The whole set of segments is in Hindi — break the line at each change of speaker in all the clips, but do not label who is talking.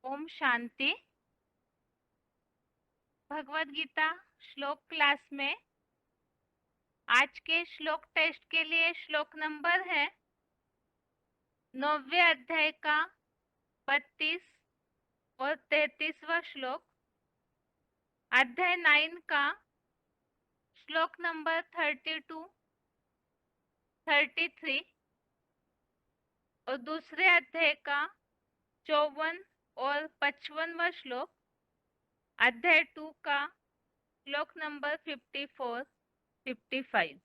ओम शांति। भगवत गीता श्लोक क्लास में आज के श्लोक टेस्ट के लिए श्लोक नंबर है 9वें अध्याय का 32 और 33वां श्लोक, अध्याय 9 का श्लोक नंबर 32, 33 और दूसरे अध्याय का 54 और 55वां श्लोक, अध्याय 2 का श्लोक नंबर 54, 55।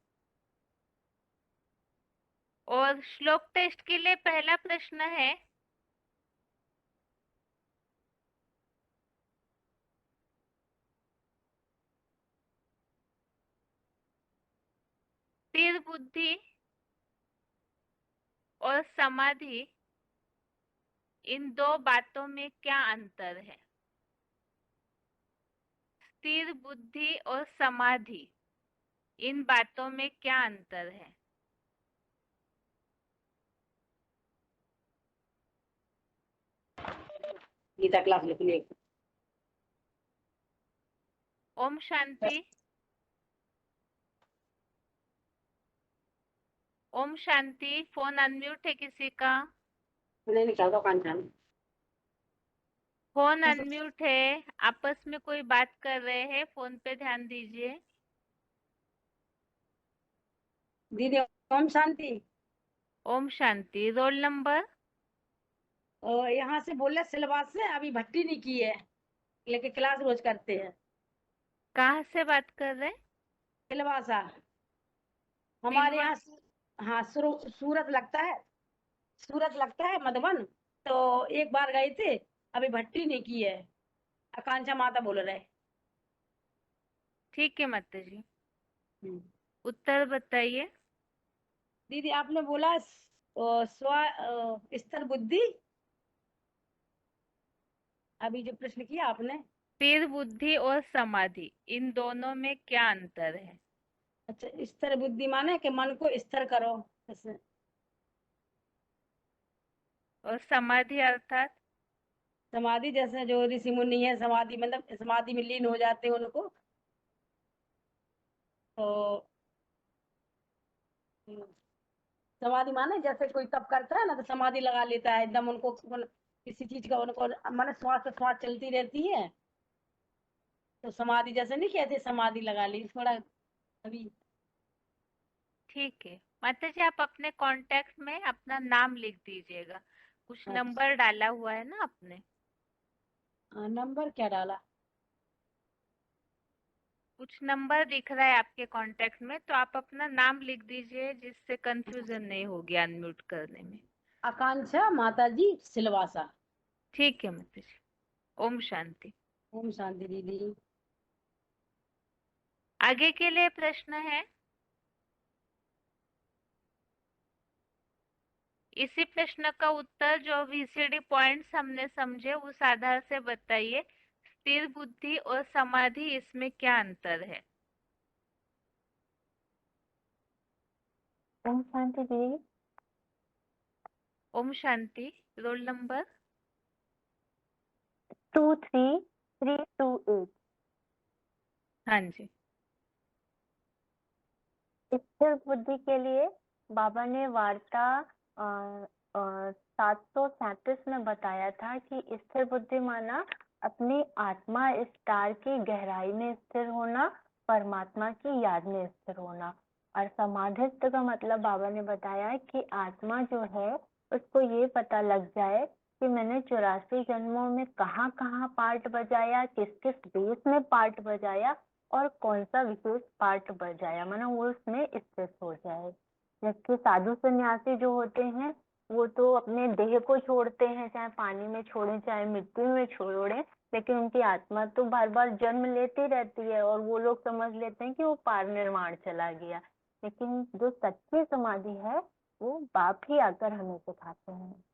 और श्लोक टेस्ट के लिए पहला प्रश्न है, स्थिर बुद्धि और समाधि, इन दो बातों में क्या अंतर है? स्थिर बुद्धि और समाधि, इन बातों में क्या अंतर है?
गीता क्लास लिख लिए।
ओम शांति। ओम शांति। फोन अनम्यूट है किसी का?
नहीं निकालता कांचन।
फोन अनम्यूट है, आपस में कोई बात कर रहे हैं, फोन पे ध्यान दीजिए।
दीदी ओम शांति।
ओम शांति। Roll number?
यहाँ से बोले सिलवास से अभी भट्टी नहीं की है, लेकिन क्लास रोज करते हैं।
कहाँ से बात कर रहे हैं?
सिलवासा हमारे
सिल्वा?
यहाँ। हाँ सूरत लगता है, सूरत लगता है मधुबन। तो एक बार गए थे, अभी भट्टी नहीं की है। आकांक्षा माता बोल रहे।
ठीक है माता जी,
हम्म।
उत्तर बताइए।
दीदी आपने बोला स्तर बुद्धि। अभी जो प्रश्न किया आपने।
स्थिर बुद्धि और समाधि, इन दोनों में क्या अंतर है?
अच्छा, स्तर बुद्धि माने कि मन को स्थिर करो जैसे।
और समाधि अर्थात?
समाधि जैसे जो ऋषि मुनि है, समाधि मतलब समाधि में लीन हो जाते हैं उनको। तो हम्म, समाधि माने जैसे कोई तप करता है ना, तो समाधि लगा लेता है एकदम उनको किसी चीज का उनको माने श्वास श्वास चलती रहती है। तो समाधि जैसे नहीं कहते समाधि लगा ली थोड़ा अभी।
ठीक है माता जी, आप अपने कांटेक्ट में अपना नाम लिख दीजिएगा। कुछ
अच्छा,
नंबर डाला हुआ है ना आपने?
नंबर क्या डाला?
कुछ नंबर दिख रहा है आपके कांटेक्ट में, तो आप अपना नाम लिख दीजिए जिससे कंफ्यूजन नहीं होगी अनम्यूट करने में।
आकांक्षा माता जी सिलवासा।
ठीक है माता जी। ओम शांति।
ओम शांति दीदी।
आगे के लिए प्रश्न है, इसी प्रश्न का उत्तर जो वीसीडी पॉइंट्स हमने समझे उस आधार से बताइए। स्थिर बुद्धि और समाधि, इसमें क्या अंतर है?
ओम शांति दीदी।
ओम शांति। Roll number?
23328।
हाँ जी।
स्थिर बुद्धि के लिए बाबा ने वार्ता 737 में बताया था कि स्थिर बुद्धि माना अपनी आत्मा स्टार की गहराई में स्थिर होना, परमात्मा की याद में स्थिर होना। और समाधिस्थ का मतलब बाबा ने बताया कि आत्मा जो है उसको ये पता लग जाए कि मैंने 84 जन्मों में कहाँ कहाँ पार्ट बजाया, किस किस देश में पार्ट बजाया और कौन सा विशेष पार्ट बजाया, माना वो उसमें स्थित हो जाए। जबकि साधु सन्यासी जो होते हैं वो तो अपने देह को छोड़ते हैं, चाहे पानी में छोड़े चाहे मिट्टी में छोड़े, लेकिन उनकी आत्मा तो बार बार जन्म लेती रहती है और वो लोग समझ लेते हैं कि वो पार निर्वाण चला गया। लेकिन जो सच्ची समाधि है वो बाप ही आकर हमें सिखाते हैं।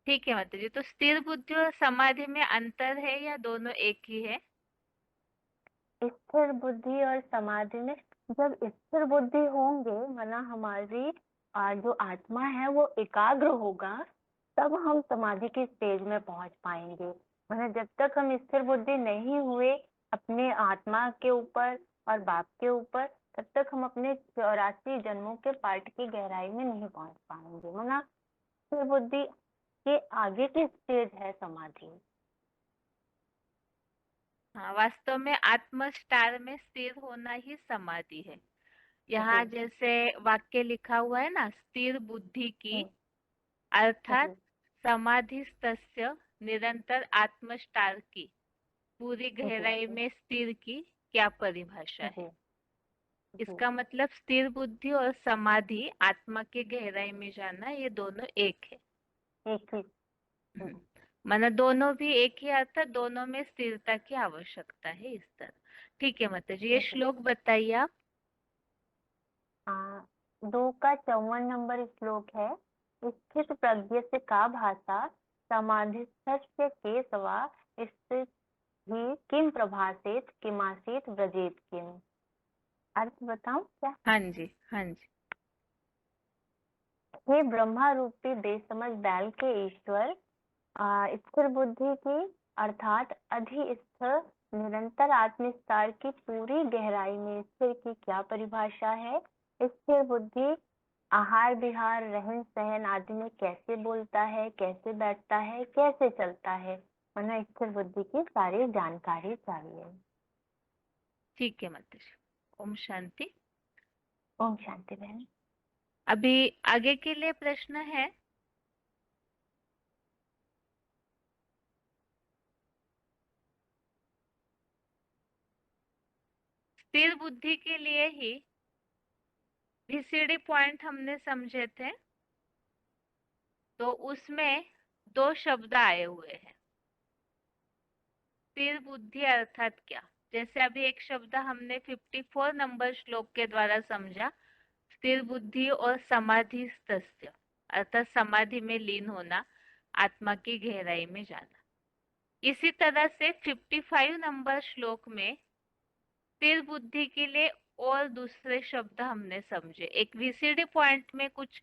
ठीक है माता जी, तो स्थिर बुद्धि और समाधि में अंतर है या दोनों एक ही है?
स्थिर बुद्धि और समाधि में, जब स्थिर बुद्धि होंगे माना हमारी जो आत्मा है वो एकाग्र होगा, तब हम समाधि की स्टेज में पहुंच पाएंगे। मतलब जब तक हम स्थिर बुद्धि नहीं हुए अपने आत्मा के ऊपर और बाप के ऊपर, तब तक हम अपने 84 जन्मों के पाठ की गहराई में नहीं पहुंच पाएंगे। मतलब स्थिर बुद्धि के आगे की स्टेज है समाधि।
हाँ, वास्तव में आत्म स्टार में स्थिर होना ही समाधि है। यहाँ
जी
जैसे वाक्य लिखा हुआ है ना, स्थिर बुद्धि की,
जी
अर्थात
जी
समाधिस्तस्य निरंतर आत्म स्टार की पूरी
जी
गहराई
जी
में स्थिर की क्या परिभाषा है।
जी जी
इसका मतलब स्थिर बुद्धि और समाधि, आत्मा की गहराई में जाना, ये दोनों एक है।
एक ही।
हम्म, माना दोनों भी एक ही अर्थ है, दोनों में स्थिरता की आवश्यकता है, इस तरह। ठीक है माता जी, ये
जी
श्लोक बताइए आप।
2 का 54 नंबर श्लोक है। स्थित प्रज्ञस्य का भाषा समाधिस्थस्य केशवा स्थित ही किम प्रभासेत किमासीत व्रजेत किम। अर्थ बताऊं क्या?
हाँ जी, हाँ जी।
हे ब्रह्मा रूपी बेसमझ बैल के ईश्वर, स्थिर बुद्धि की अर्थात अधिस्थिर निरंतर आत्मविस्तार की पूरी गहराई में स्थिर की क्या परिभाषा है? स्थिर बुद्धि आहार विहार रहन सहन आदि में कैसे बोलता है, कैसे बैठता है, कैसे चलता है? मतलब स्थिर बुद्धि की सारी जानकारी चाहिए।
ठीक है माता जी। ओम शांति।
ओम शांति बहन।
अभी आगे के लिए प्रश्न है? स्थिर बुद्धि के लिए ही VCD पॉइंट हमने समझे थे, तो उसमें 2 शब्द आए हुए हैं। स्थिर बुद्धि अर्थात क्या? जैसे अभी एक शब्द हमने 54 नंबर श्लोक के द्वारा समझा, स्थिर बुद्धि और समाधिस्तस्य, अर्थात समाधि में लीन होना, आत्मा की गहराई में जाना। इसी तरह से 55 नंबर श्लोक में स्थिर बुद्धि के लिए और दूसरे शब्द हमने समझे। एक VCD पॉइंट में कुछ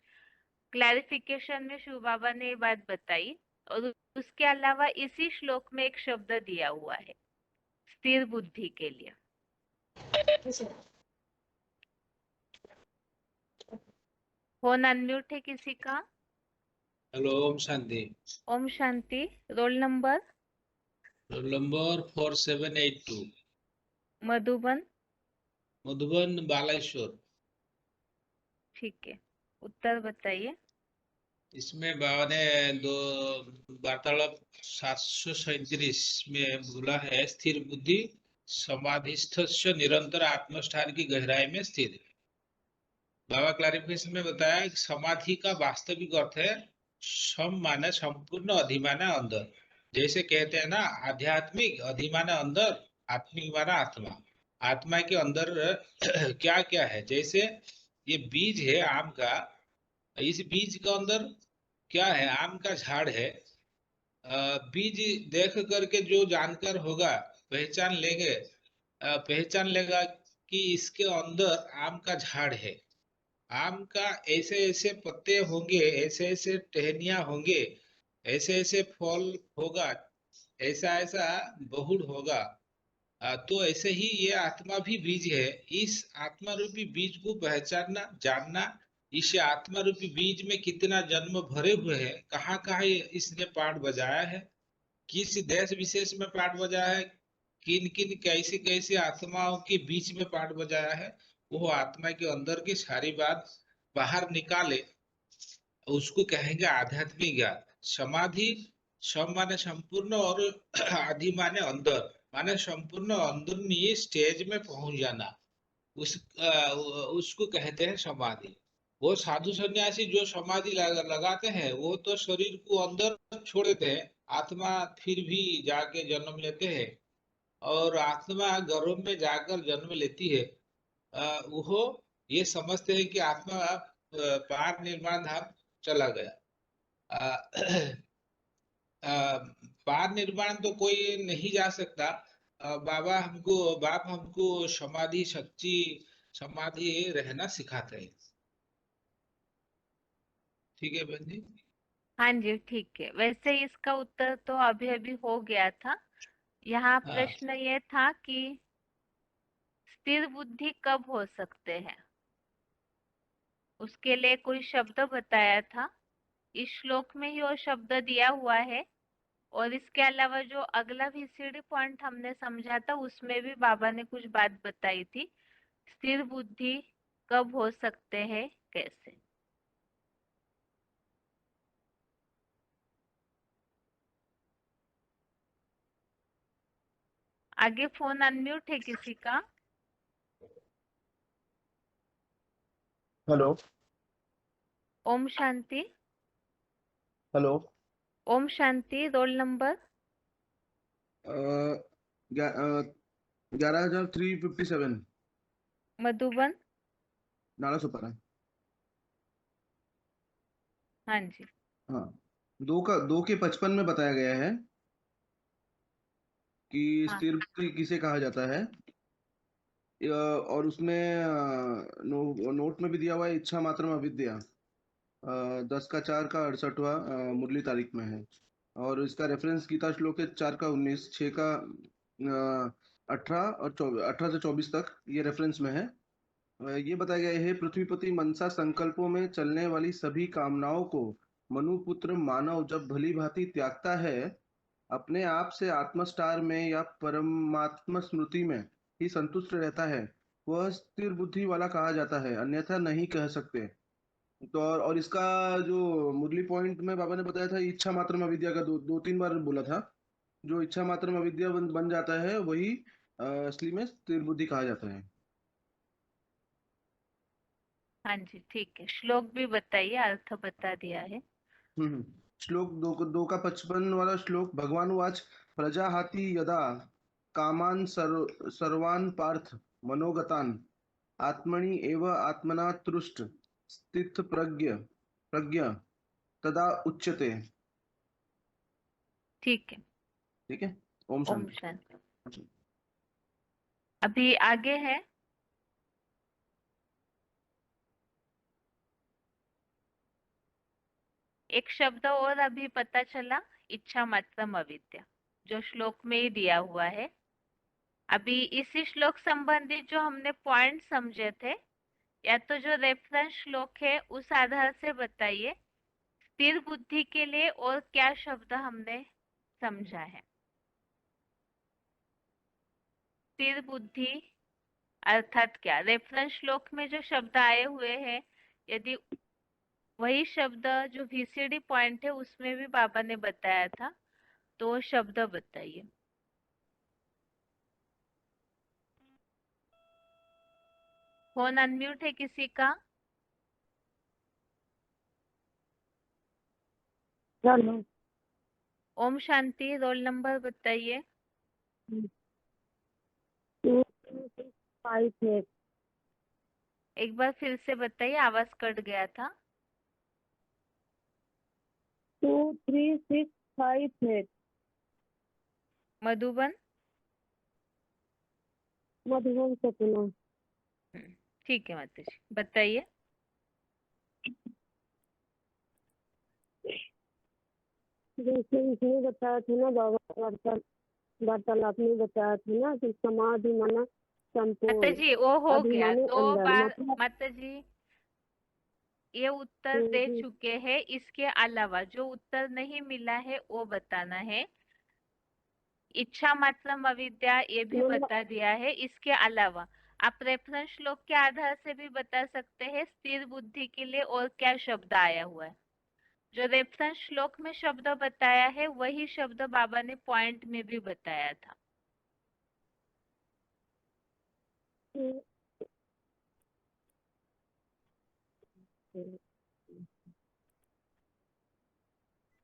क्लैरिफिकेशन में शिव बाबा ने ये बात बताई, और उसके अलावा इसी श्लोक में एक शब्द दिया हुआ है स्थिर बुद्धि के लिए। फोन अनम्यूट है किसी का?
हेलो, ओम शांति।
ओम शांति। Roll number?
Roll number 4782,
Madhuban.
Madhuban Baleshwar.
ठीक है, उत्तर बताइए।
इसमें बाबा ने दो वार्तालाप 737 में बोला है, स्थिर बुद्धि समाधिस्थ निरंतर आत्मस्थान की गहराई में स्थित। बाबा क्लैरिफिकेशन में बताया कि समाधि का वास्तविक अर्थ है सम माने संपूर्ण, अधि माने अंदर। जैसे कहते हैं ना, आध्यात्मिक, अधि माने अंदर, आत्मिक माना आत्मा। आत्मा के अंदर क्या क्या है? जैसे ये बीज है आम का, इस बीज के अंदर क्या है? आम का झाड़ है। बीज देख करके जो जानकर होगा, पहचान लेंगे, पहचान लेगा कि इसके अंदर आम का झाड़ है। आम का ऐसे ऐसे पत्ते होंगे, ऐसे ऐसे टहनियां होंगे, ऐसे ऐसे फल होगा, ऐसा ऐसा बहुड़ होगा। तो ऐसे ही ये आत्मा भी बीज है। इस आत्मा रूपी बीज को पहचानना, जानना, इस आत्मा रूपी बीज में कितना जन्म भरे हुए हैं, कहाँ कहाँ इसने पाठ बजाया है, किस देश विशेष में पाठ बजाया है, किन किन कैसी कैसी आत्माओं के बीच में पाठ बजाया है, वो आत्मा के अंदर की सारी बात बाहर निकाले, उसको कहेंगे आध्यात्मिक ज्ञान। समाधि, सम माने संपूर्ण और आदि माने अंदर, माने संपूर्ण अंदरूनी स्टेज में पहुंच जाना, उस उसको कहते हैं समाधि। वो साधु सन्यासी जो समाधि लगाते हैं, वो तो शरीर को अंदर छोड़ देते हैं, आत्मा फिर भी जाके जन्म लेते हैं, और आत्मा गर्भ में जाकर जन्म लेती है। वो ये समझते हैं कि आत्मा पार निर्माण धाम चला गया। अ, पार निर्माण तो कोई नहीं जा सकता। बाप हमको समाधि, सच्ची समाधि रहना सिखाते हैं। ठीक है बहन जी।
हाँ जी, ठीक है। वैसे इसका उत्तर तो अभी अभी हो गया था। यहाँ
हाँ
प्रश्न ये था कि स्थिर बुद्धि कब हो सकते हैं, उसके लिए कोई शब्द बताया था। इस श्लोक में ही वो शब्द दिया हुआ है, और इसके अलावा जो अगला वीसीडी पॉइंट हमने समझा था उसमें भी बाबा ने कुछ बात बताई थी, स्थिर बुद्धि कब हो सकते हैं, कैसे। आगे फोन अनम्यूट है किसी का?
हेलो।
ओम शांति।
हेलो।
ओम शांति। Roll number?
11,357
मधुबन।
नाला सुपारा।
हाँ जी।
हाँ, 2 के 55 में बताया गया है कि
हाँ
स्थिर बुद्धि किसे कहा जाता है। और उसमें नोट में भी दिया हुआ है इच्छा मात्रम अविद्या। 10 का 4 का 68वां मुरली तारीख में है। और इसका रेफरेंस गीता श्लोक है 4 का 19, 6 का 18 और 18 से 24 तक ये रेफरेंस में है। ये बताया गया है, पृथ्वीपति मनसा संकल्पों में चलने वाली सभी कामनाओं को मनुपुत्र मानव जब भली भांति त्यागता है, अपने आप से आत्मस्टार में या परमात्म स्मृति में ही संतुष्ट रहता है, वह स्थिर बुद्धि वाला कहा जाता है, अन्यथा नहीं कह सकते। तो और इसका जो मुरली पॉइंट में बाबा ने बताया था, इच्छा मात्र अविद्या का 2-3 बार बोला था। जो इच्छा मात्र अविद्या बन जाता है वही असली में स्थिर बुद्धि कहा जाता है।
हाँ जी, ठीक है। श्लोक भी बताइए, अर्थ बता दिया है।
श्लोक 2 का 55 वाला श्लोक। भगवान वाच प्रजाहाति यदा कामान सर्वान पार्थ मनोगतान आत्मनि एव आत्मना तुष्ट स्थित प्रज्ञ तदा उच्यते।
ठीक है।
ठीक है। ओम
ओम
शांति।
शांति। अभी आगे है। एक शब्द और अभी पता चला, इच्छा मात्रम अविद्या, जो श्लोक में ही दिया हुआ है। अभी इसी श्लोक संबंधित जो हमने पॉइंट समझे थे, या तो जो रेफरेंस श्लोक है उस आधार से बताइए स्थिर बुद्धि के लिए और क्या शब्द हमने समझा है। स्थिर बुद्धि अर्थात क्या, रेफरेंस श्लोक में जो शब्द आए हुए हैं, यदि वही शब्द जो वीसीडी पॉइंट है उसमें भी बाबा ने बताया था, तो वो शब्द बताइए। फोन अनम्यूट है किसी का?
चलो।
ओम शांति। रोल नंबर बताइए।
2, 3, 6, 5, 8।
एक बार फिर से बताइए, आवाज कट गया था।
2, 3, 6, 5, 8।
मधुबन।
मधुबन से पुनः।
ठीक है माता जी, बताइए।
जैसे इसमें बताया था ना बाबा, वार्तालाप में बताया था ना कि समाधि माना
माता
संपूर्ण,
जी वो हो
अभी
गया
माने
2 बार।
मतलब।
माता जी ये उत्तर दे चुके हैं, इसके अलावा जो उत्तर नहीं मिला है वो बताना है। इच्छा मात्रम अविद्या ये भी बता दिया है। इसके अलावा आप रेफरेंस श्लोक के आधार से भी बता सकते हैं स्थिर बुद्धि के लिए और क्या शब्द आया हुआ है। जो रेफरेंस श्लोक में शब्द बताया है वही शब्द बाबा ने पॉइंट में भी बताया था।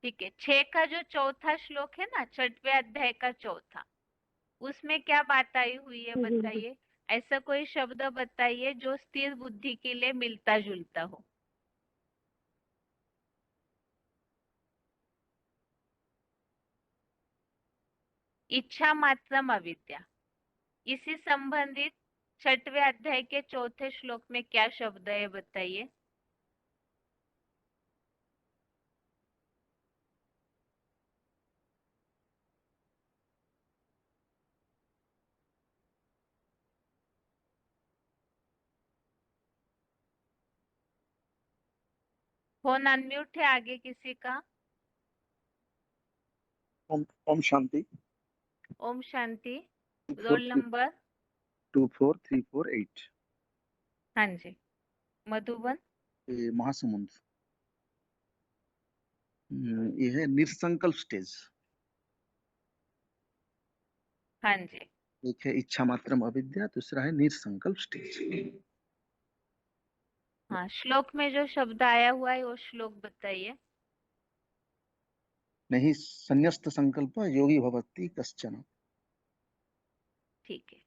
ठीक है। 6 का जो चौथा श्लोक है ना, 6वें अध्याय का चौथा, उसमें क्या बात आई हुई है बताइए। ऐसा कोई शब्द बताइए जो स्थिर बुद्धि के लिए मिलता जुलता हो। इच्छा मात्रम अविद्या, इसी संबंधित 6वें अध्याय के चौथे श्लोक में क्या शब्द है बताइए। फोन अनम्यूट है आगे किसी का?
ओम ओम शांति।
ओम शांति। Roll number?
24348।
हाँ जी। मधुबन?
ये महासमुंद। ये है निरसंकल्प स्टेज।
हाँ जी।
एक है इच्छा मात्रम अविद्या, दूसरा है निरसंकल्प स्टेज।
हाँ, श्लोक में जो शब्द आया हुआ है वो श्लोक बताइए।
नहीं संन्यस्त संकल्प योगी भवति कश्चन।
ठीक है।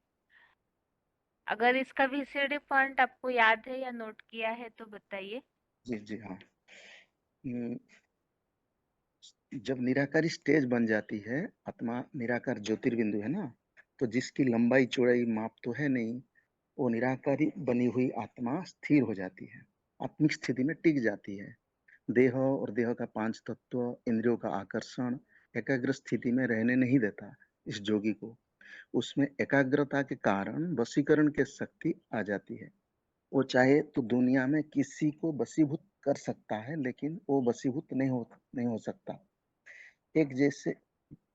अगर इसका VCD पॉइंट आपको याद है या नोट किया है तो बताइए।
जी जी हाँ। जब निराकारी स्टेज बन जाती है, आत्मा निराकार ज्योतिर्बिंदु है ना, तो जिसकी लंबाई चौड़ाई माप तो है नहीं, वो निराकारी बनी हुई आत्मा स्थिर हो जाती है, आत्मिक स्थिति में टिक जाती है। देह और देह का 5 तत्व, इंद्रियों का आकर्षण एकाग्र स्थिति में रहने नहीं देता इस जोगी को। उसमें एकाग्रता के कारण वशीकरण की शक्ति आ जाती है। वो चाहे तो दुनिया में किसी को वशीभूत कर सकता है, लेकिन वो वशीभूत नहीं हो सकता। एक जैसे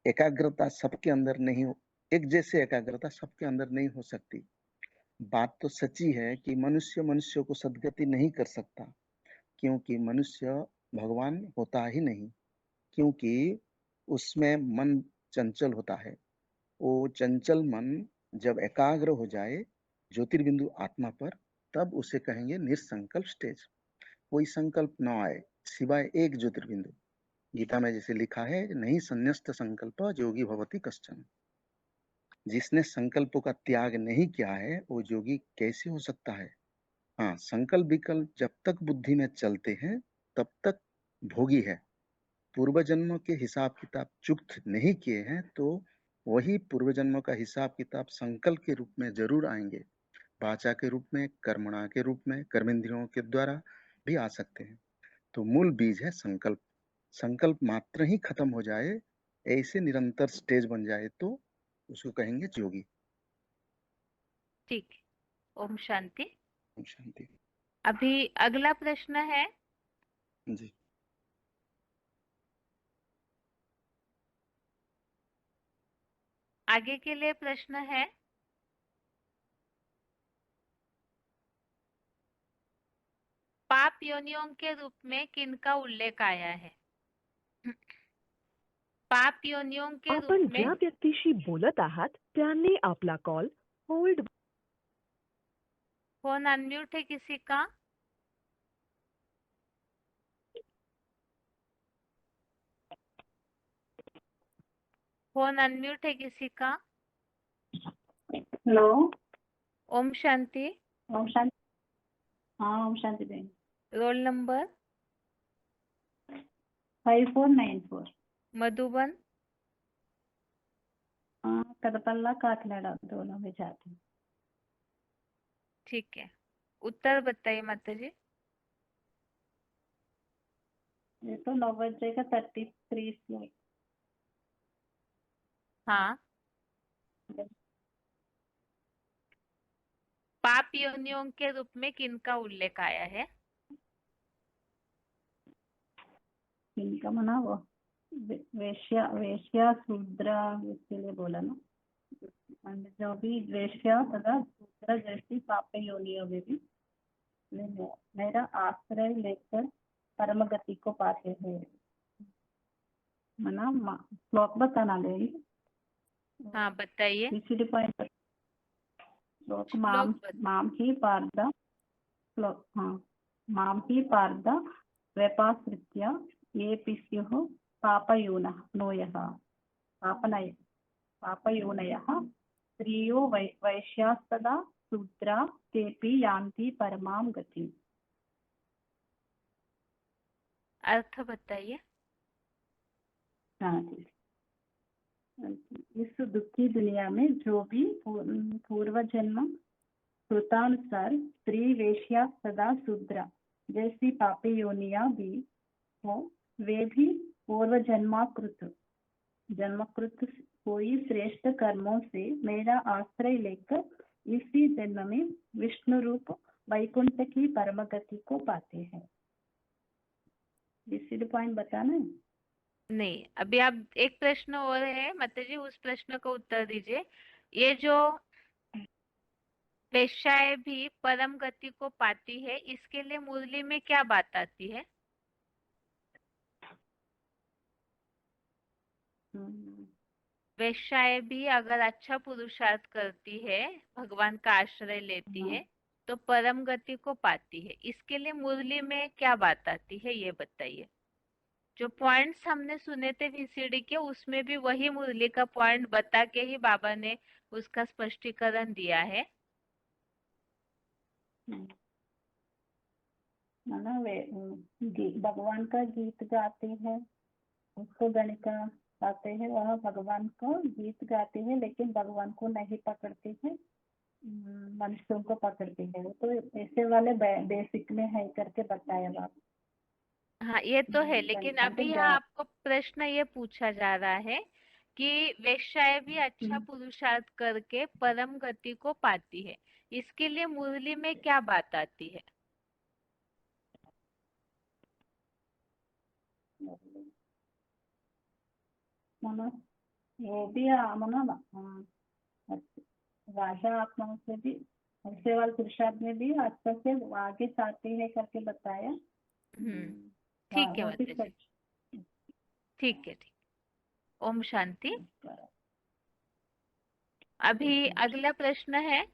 एकाग्रता सबके अंदर नहीं हो एक जैसे एकाग्रता सबके अंदर नहीं हो सकती। बात तो सच्ची है कि मनुष्य मनुष्य को सद्गति नहीं कर सकता, क्योंकि मनुष्य भगवान होता ही नहीं, क्योंकि उसमें मन चंचल होता है। वो चंचल मन जब एकाग्र हो जाए ज्योतिर्बिंदु आत्मा पर, तब उसे कहेंगे निरसंकल्प स्टेज। कोई संकल्प न आए सिवाय एक ज्योतिर्बिंदु। गीता में जैसे लिखा है, नहीं संन्यस्त संकल्प योगी भवति कश्चन। जिसने संकल्पों का त्याग नहीं किया है वो योगी कैसे हो सकता है? हाँ, संकल्प विकल्प जब तक बुद्धि में चलते हैं तब तक भोगी है। पूर्व जन्मों के हिसाब किताब चुक्त नहीं किए हैं तो वही पूर्व जन्मों का हिसाब किताब संकल्प के रूप में जरूर आएंगे। वाचा के रूप में, कर्मणा के रूप में, कर्मेंद्रियों के द्वारा भी आ सकते हैं। तो मूल बीज है संकल्प। संकल्प मात्र ही खत्म हो जाए, ऐसे निरंतर स्टेज बन जाए तो उसको कहेंगे योगी।
ठीक है। ओम शांति।
ओम शांति।
अभी अगला प्रश्न है।
जी।
आगे के लिए प्रश्न है। पाप योनियों के रूप में किनका उल्लेख आया है? पाप योनियों के रूप
आपण
में
ज्या व्यक्तीशी बोलत आहात त्यांनी आपला कॉल होल्ड
फोन अनम्यूट है किसी का? फोन अनम्यूट है किसी का?
हेलो।
ओम शांति।
ओम शांति। हाँ, ओम शांति बहन।
Roll number?
5494।
मधुबन?
हाँ, कदपल्ला काठलाड़ा दोनों में जाते हैं।
ठीक है। उत्तर बताइए माता जी।
ये तो 9 बजे का 33 श्लोक।
हाँ। पाप योनियों के रूप में किनका उल्लेख आया है?
इनका मना वो वेश्या वेश्या शूद्र इसके लिए बोला ना। जो भी वेश्या तथा शूद्र जैसी पाप योनियों में भी मेरा आश्रय लेकर परम गति को पाते हैं। मना श्लोक बताना ले।
हाँ बताइए।
VCD पॉइंट श्लोक
श्लोक
माम ही पार्द श्लोक। हाँ, माम ही पार्द व्यपाश्रित्य ये स्युः पापयोनः नोयः पापयोनयः स्त्रियो वैश्यास्तदा शूद्रा तेपि यान्ति परमां गतिम्।
अर्थ बताइए।
हाँ जी। इस दुखी दुनिया में जो भी पूर्व जन्म कृतानुसार स्त्री वेश्या सदा शूद्रा जैसी पापी योनिया भी हो, वे भी पूर्व जन्मकृत कोई श्रेष्ठ कर्मों से मेरा आश्रय लेकर इसी जन्म में विष्णु रूप वैकुंठ की परम गति को पाते हैं।
BCD पॉइंट बताना है।
नहीं, अभी आप एक प्रश्न और है माता जी, उस प्रश्न का उत्तर दीजिए। ये जो वेश्याएं भी परम गति को पाती है, इसके लिए मुरली में क्या बात आती है?
हम्म,
वेश्याएं भी अगर अच्छा पुरुषार्थ करती है, भगवान का आश्रय लेती
हाँ,
है, तो परम गति को पाती है। इसके लिए मुरली में क्या बात आती है, ये बताइए। जो पॉइंट्स हमने सुने थे VCD के, उसमें भी वही मुरली का पॉइंट बता के ही बाबा ने उसका स्पष्टीकरण दिया है।
हम्म, माना भगवान का गीत गाते हैं, उसको गणिका गाते हैं, वह भगवान को गीत गाते हैं, लेकिन भगवान को नहीं पकड़ते हैं, मनुष्यों को पकड़ते हैं। वो तो ऐसे वाले बेसिक में है करके बताया बाप।
हाँ, ये तो है, लेकिन
गणिका
अभी
तो
यहाँ आपको प्रश्न ये पूछा जा रहा है कि वेश्याएं भी अच्छा
हम्म,
पुरुषार्थ करके परम गति को पाती है, इसके लिए मुरली में क्या बात आती है?
माना वो भी माना राजा आत्माओं से भी ऐसे वाले पुरुषार्थ में भी अच्छा से आगे चाहते हैं करके बताया।
ठीक है
वो भी
माता जी,
सच।
ठीक है, ठीक। ओम शांति। अभी अगला प्रश्न है,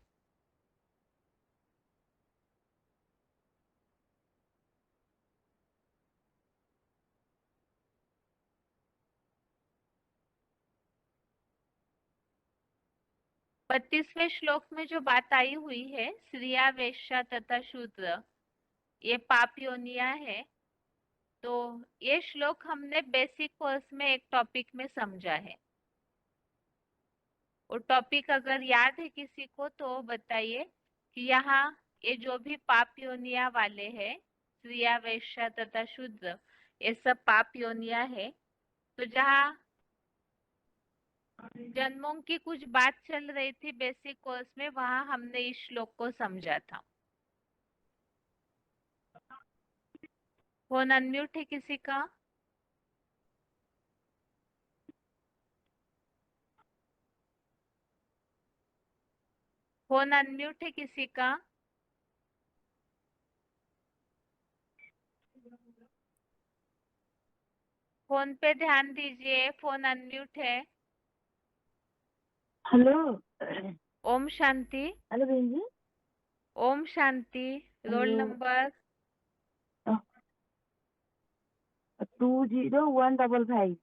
बत्तीसवें श्लोक में जो बात आई हुई है, स्त्रिया वेश्या तथा शूद्र ये पाप योनियां है। तो ये श्लोक हमने बेसिक कोर्स में एक टॉपिक में समझा है। वो टॉपिक अगर याद है किसी को तो बताइए कि यहाँ ये जो भी पाप योनिया वाले हैं, स्त्रिया वेश्या तथा शूद्र, ये सब पाप योनिया है। तो जहाँ जन्मों की कुछ बात चल रही थी बेसिक कोर्स में, वहां हमने इस श्लोक को समझा था। फोन अनम्यूट है किसी का? फोन अनम्यूट है किसी का? फोन पे ध्यान दीजिए, फोन अनम्यूट है।
हेलो।
ओम शांति।
हेलो बहन जी।
ओम शांति। Roll
hello.
Number
20155।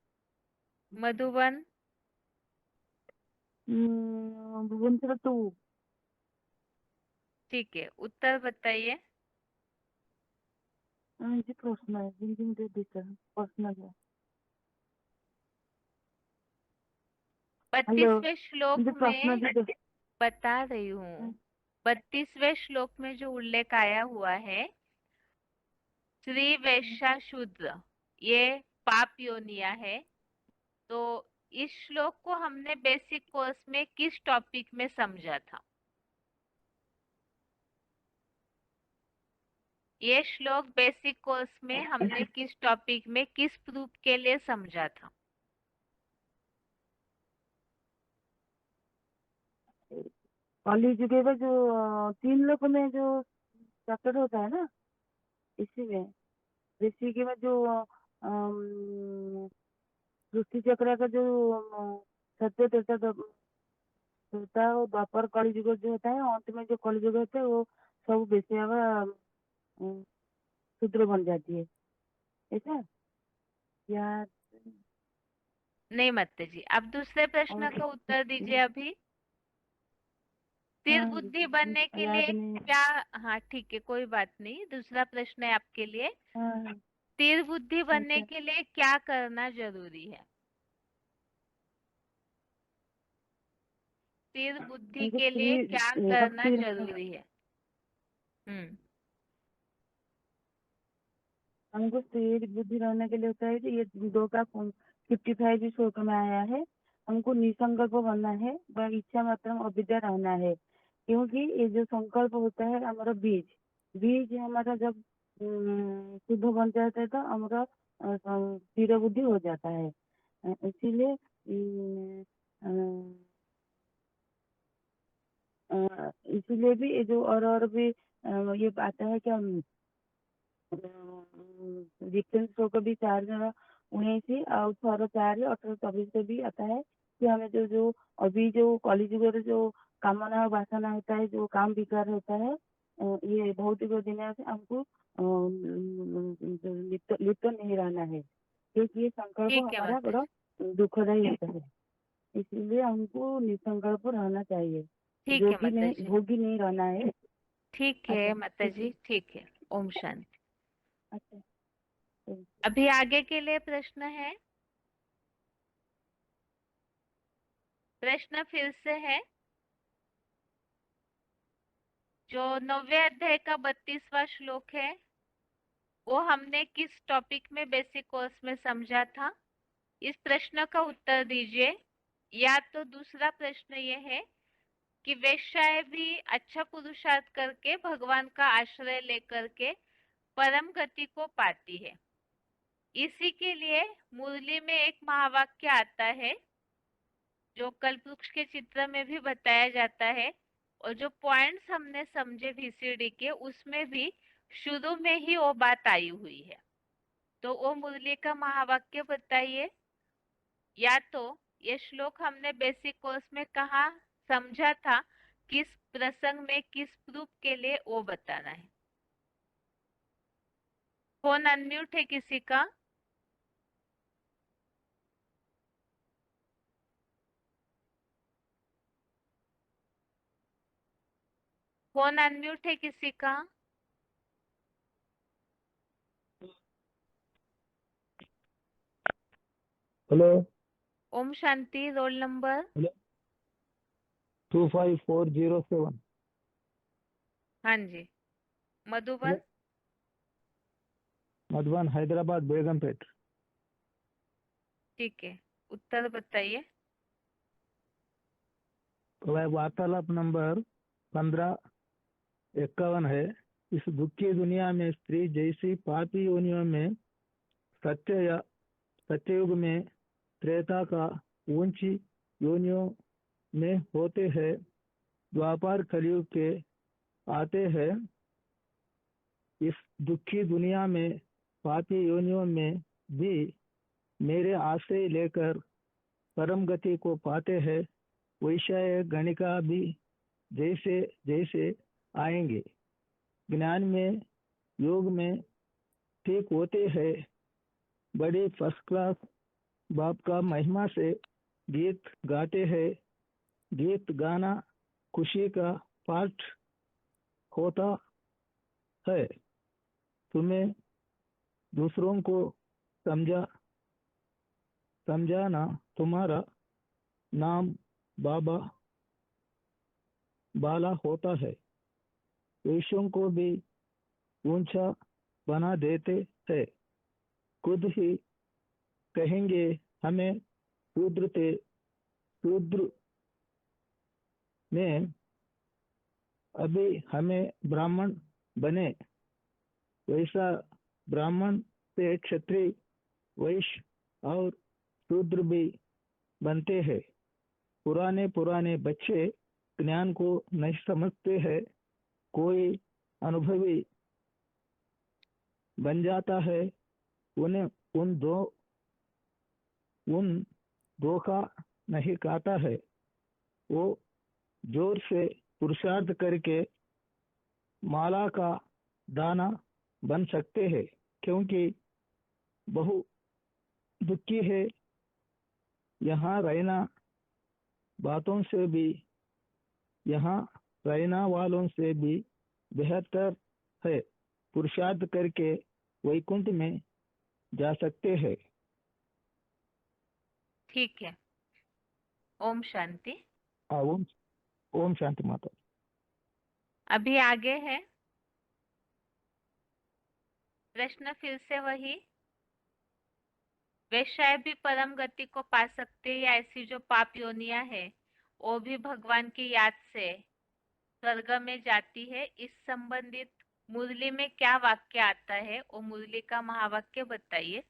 Madhuban.
Bhubaneswar 2।
ठीक है, उत्तर बताइए।
जी प्रश्न है, हिंदी में दे दीजिए प्रश्न है। हेलो,
32वें श्लोक
मुझे प्रश्न
में
दे दो।
बता रही हूँ, 32वें श्लोक में जो उल्लेख आया हुआ है, स्त्री वैश्या शूद्र ये पाप योनिया है। तो इस श्लोक को हमने बेसिक कोर्स में किस टॉपिक में समझा था? ये श्लोक बेसिक कोर्स में हमने किस टॉपिक में किस प्रूफ के लिए समझा था?
कॉलेज के बाद जो 3 लोग में जो चैप्टर होता है ना, इसी में ऋषि के बाद जो सृष्टि चक्र का जो सत्य त्रेता होता है, वो द्वापर कलयुग जो होता है, अंत में जो कलयुग होता है वो सब बेसिया शूद्र बन जाती है, ऐसा या?
नहीं माता जी, आप दूसरे प्रश्न
और
का उत्तर दीजिए अभी। स्थिर
हाँ,
बुद्धि बनने के लिए
याद नहीं।
क्या? हाँ ठीक है, कोई बात नहीं, दूसरा प्रश्न है आपके लिए।
हाँ,
स्थिर बुद्धि बनने
अच्छा।
के लिए क्या करना जरूरी है? स्थिर बुद्धि
हमको
के लिए क्या करना
स्थिर
जरूरी है? हम्म।
हमको स्थिर बुद्धि रहने के लिए होता है कि ये 2 का 55 श्लोक में आया है। हमको निसंकल्प बनना है, वह इच्छा मात्र अविद्या रहना है, क्योंकि ये जो संकल्प होता है हमारा बीज हमारा जब शुद्ध बन जाता है तो हमारा स्थिर बुद्धि हो जाता है। इसीलिए इसीलिए भी ये जो और भी ये आता है कि हम डिफरेंस को भी 4-19 और 4-4-18-24 से भी आता है कि हमें जो जो अभी जो कॉलेज वगैरह जो कामना और वासना होता है, जो काम विकार होता है, ये भौतिक दुनिया से हमको लिप्त नहीं रहना है, क्योंकि ये संकल्प
ठीक है
हमारा
माता
बड़ा
जी।
दुखदायी होता है। इसलिए हमको निसंकल्प रहना चाहिए,
ठीक है माता जी।
भोगी नहीं रहना है।
ठीक
अच्छा,
है माता
ठीक है।
जी, ठीक है। ओम शांति।
अच्छा, thank you.
अभी आगे के लिए प्रश्न है। प्रश्न फिर से है, जो 9वें अध्याय का 32वां श्लोक है, वो हमने किस टॉपिक में बेसिक कोर्स में समझा था? इस प्रश्न का उत्तर दीजिए। या तो दूसरा प्रश्न ये है कि वेश्याएं भी अच्छा पुरुषार्थ करके भगवान का आश्रय लेकर के परम गति को पाती है। इसी के लिए मुरली में एक महावाक्य आता है जो कल्पवृक्ष के चित्र में भी बताया जाता है, और जो पॉइंट्स हमने समझे VCD के, उसमें भी शुरू में ही वो बात आई हुई है। तो वो मुरली का महावाक्य बताइए। या तो ये श्लोक हमने बेसिक कोर्स में कहा समझा था, किस प्रसंग में किस प्रूफ के लिए, वो बताना है। फोन अनम्यूट है किसी का? फोन अनम्यूट है किसी का?
हेलो।
ओम शांति। Roll number?
25407।
हाँ जी। मधुबन?
मधुबन, हैदराबाद, बेगमपेट।
ठीक है, उत्तर बताइए।
वह वार्तालाप नंबर 1551 है। इस दुखी दुनिया में स्त्री जैसी पापी योनियों में सत्ययुग में त्रेता का ऊंची योनियों में होते हैं, द्वापर कलयुग के आते हैं। इस दुखी दुनिया में पापी योनियों में भी मेरे आश्रय लेकर परम गति को पाते हैं। वैश्य गणिका भी जैसे जैसे आएंगे, ज्ञान में योग में ठीक होते हैं। बड़ी फर्स्ट क्लास बाप का महिमा से गीत गाते हैं। गीत गाना खुशी का पाठ होता है। तुम्हें दूसरों को समझाना तुम्हारा नाम बाबा बाला होता है। वैश्यों को भी ऊंचा बना देते हैं। खुद ही कहेंगे हमें शूद्र में, अभी हमें ब्राह्मण बने। वैसा ब्राह्मण से क्षत्रिय, वैश्य और शूद्र भी बनते हैं। पुराने बच्चे ज्ञान को नहीं समझते हैं। कोई अनुभवी बन जाता है, उन्हें उन धोखा नहीं खाता है। वो जोर से पुरुषार्थ करके माला का दाना बन सकते हैं, क्योंकि बहु दुखी है। यहाँ रहना बातों से भी, यहाँ रहना वालों से भी बेहतर है। पुरुषार्थ करके वैकुंठ में जा सकते हैं।
ठीक है। ओम शांति।
ओम ओम शांति माता।
अभी आगे है प्रश्न फिर से वही, वेश्याएं भी परम गति को पा सकते हैं, या ऐसी जो पाप योनियां है वो भी भगवान की याद से स्वर्ग में जाती है? इस संबंधित मुरली में क्या वाक्य आता है और मुरली का महावाक्य बताइए।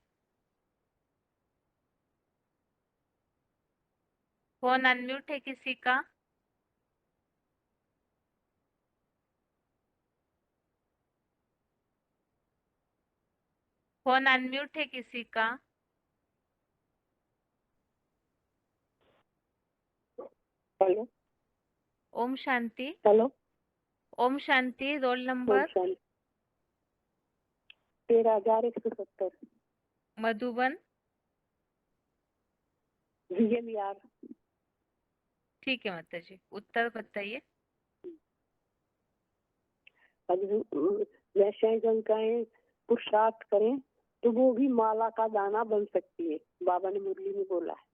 फोन अनम्यूट है किसी का? फोन अनम्यूट है किसी का?
हेलो
ओम शांति।
हेलो
ओम शांति। रोल
ओम
नंबर?
शांति 13,170
मधुबन।
VLER।
ठीक है माता जी, उत्तर बताइए।
वैश्य गंगाएं पुरुषार्थ करें तो वो भी माला का दाना बन सकती है, बाबा ने मुरली में बोला है।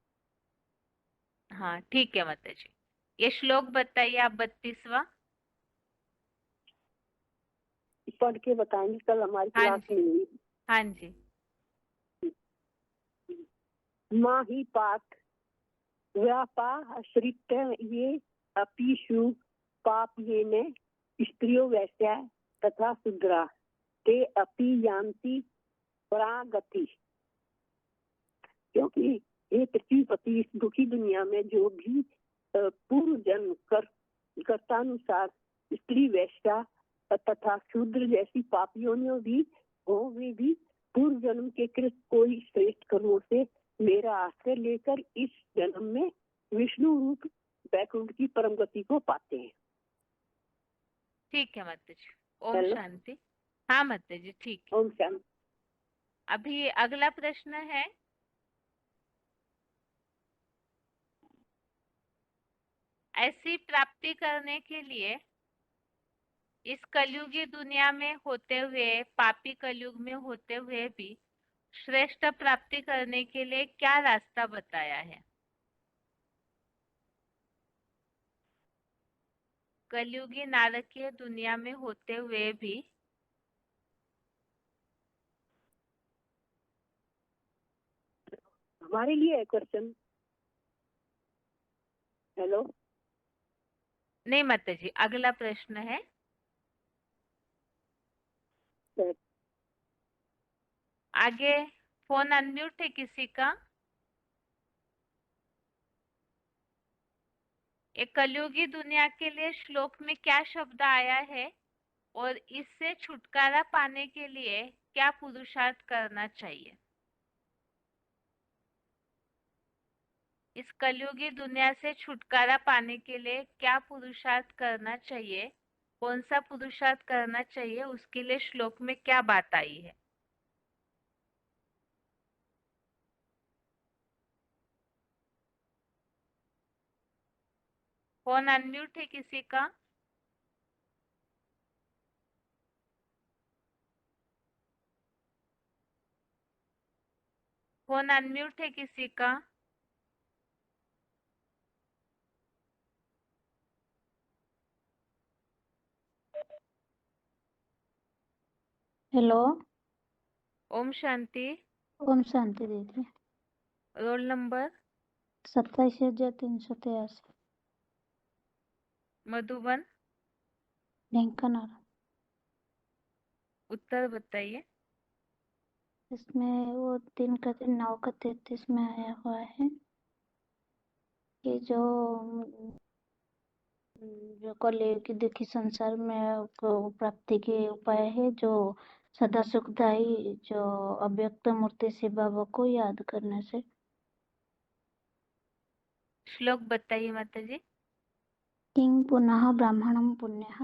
हाँ ठीक है माता जी। ये श्लोक बताइए आप 32वां।
पढ़ के बताएंगे, कल हमारी
हाँ
क्लास
जी।
में हुई।
हाँ जी।
माँ ही पाठ व्यापा आश्रित ये अपीषु पाप ये ने स्त्रियों वैश्या तथा शूद्रा ते अपि यान्ति परागति। क्योंकि ये पृथ्वीपति इस दुखी दुनिया में जो भी पूर्व जन्म कर्तानुसार स्त्री वैश्या तथा शूद्र जैसी पापियों ने भी हो, वे भी पूर्व जन्म के कृत कोई श्रेष्ठ कर्मों से मेरा आश्रय लेकर इस जन्म में विष्णु रूप वैकुंठ की परम गति को पाते हैं।
ठीक है माता जी। ओम
हेलो
शांति। हाँ माता जी ठीक है।
ओम शांति।
अभी अगला प्रश्न है, ऐसी प्राप्ति करने के लिए इस कलयुगी दुनिया में होते हुए, पापी कलयुग में होते हुए भी श्रेष्ठ प्राप्ति करने के लिए क्या रास्ता बताया है? कलयुगी नारकीय दुनिया में होते हुए भी
हमारे लिए है क्वेश्चन। हेलो
नहीं माता जी, अगला प्रश्न है, आगे फोन अनम्यूट है किसी का? एक कलयुगी दुनिया के लिए श्लोक में क्या शब्द आया है और इससे छुटकारा पाने के लिए क्या पुरुषार्थ करना चाहिए? इस कलयुगी दुनिया से छुटकारा पाने के लिए क्या पुरुषार्थ करना चाहिए, कौन सा पुरुषार्थ करना चाहिए, उसके लिए श्लोक में क्या बात आई है? फोन अनम्यूट है किसी का? फोन अनम्यूट है किसी का?
हेलो
ओम शांति।
ओम शांति दीदी।
Roll number?
27,383
मधुबन।
ढेंकानाल।
उत्तर बताइए।
इसमें वो 3 का 3 9 का 33 में आया हुआ है कि जो कलयुग की दुखी संसार में प्राप्ति के उपाय है, जो सदा सुखदायी जो अव्यक्त मूर्ति शिव बाबा को याद करने से।
श्लोक बताइए माता जी।
किं पुनः ब्राह्मणं पुण्यः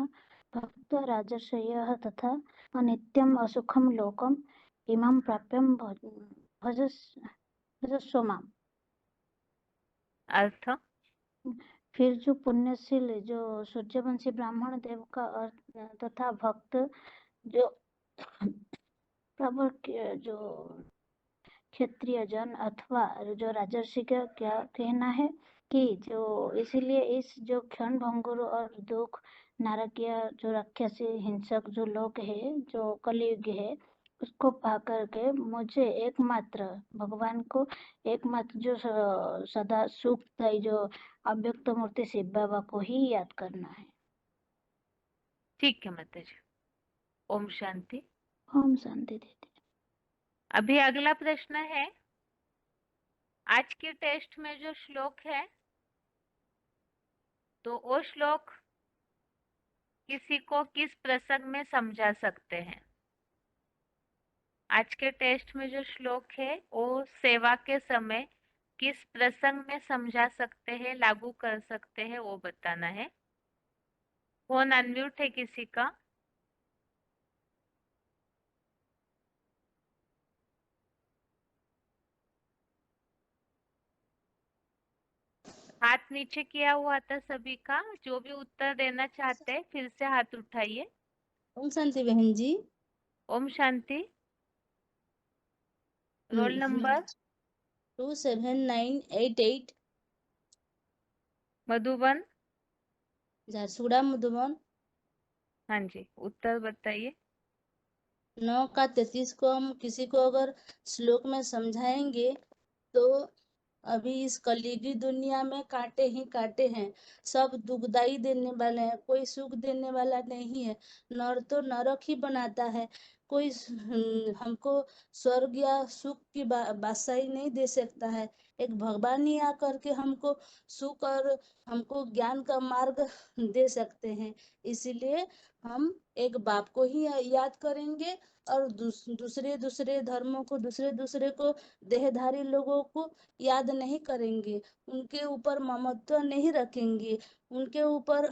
भक्त राजर्षयः तथा अनित्यम असुखम लोकम इमं प्राप्यम भजस्व माम।
अर्थ?
फिर जो पुण्यशील जो सूर्यवंशी ब्राह्मण देव का अर्थ तथा भक्त जो प्रवर जो क्षत्रिय जन अथवा जो राजर्षि का क्या कहना है कि जो इसीलिए इस जो क्षण भंगुर और दुख नारकीय जो राक्षसी हिंसक जो लोग है जो कलयुग है उसको पा करके मुझे एकमात्र भगवान को एकमात्र जो सदा सुखदायी जो अव्यक्त मूर्ति शिव बाबा को ही याद करना है।
ठीक है माता जी। ओम शांति।
ओम शांति दीदी।
अभी अगला प्रश्न है, आज के टेस्ट में जो श्लोक है तो वो श्लोक किसी को किस प्रसंग में समझा सकते हैं? आज के टेस्ट में जो श्लोक है वो सेवा के समय किस प्रसंग में समझा सकते हैं, लागू कर सकते हैं, वो बताना है। फोन अनम्यूट है किसी का? हाथ नीचे किया हुआ था सभी का। जो भी उत्तर देना चाहते हैं फिर से हाथ उठाइए।
ओम शांति बहन जी।
ओम शांति। Roll number
27988
Madhuban.
झारसुगुड़ा मधुबन।
हाँ जी, उत्तर बताइए।
9 का 33 को हम किसी को अगर श्लोक में समझाएंगे तो अभी इस कलयुगी दुनिया में कांटे ही कांटे हैं, सब दुखदाई देने वाले हैं, कोई सुख देने वाला नहीं है। नर तो नरक ही बनाता है, कोई हमको स्वर्ग या सुख की बादशाही नहीं दे सकता है। एक भगवान ही आकर के हमको सुख और हमको ज्ञान का मार्ग दे सकते हैं। इसीलिए हम एक बाप को ही याद करेंगे और दूसरे दूसरे धर्मों को, दूसरे दूसरे को, देहधारी लोगों को याद नहीं करेंगे, उनके ऊपर ममत्व नहीं रखेंगे, उनके ऊपर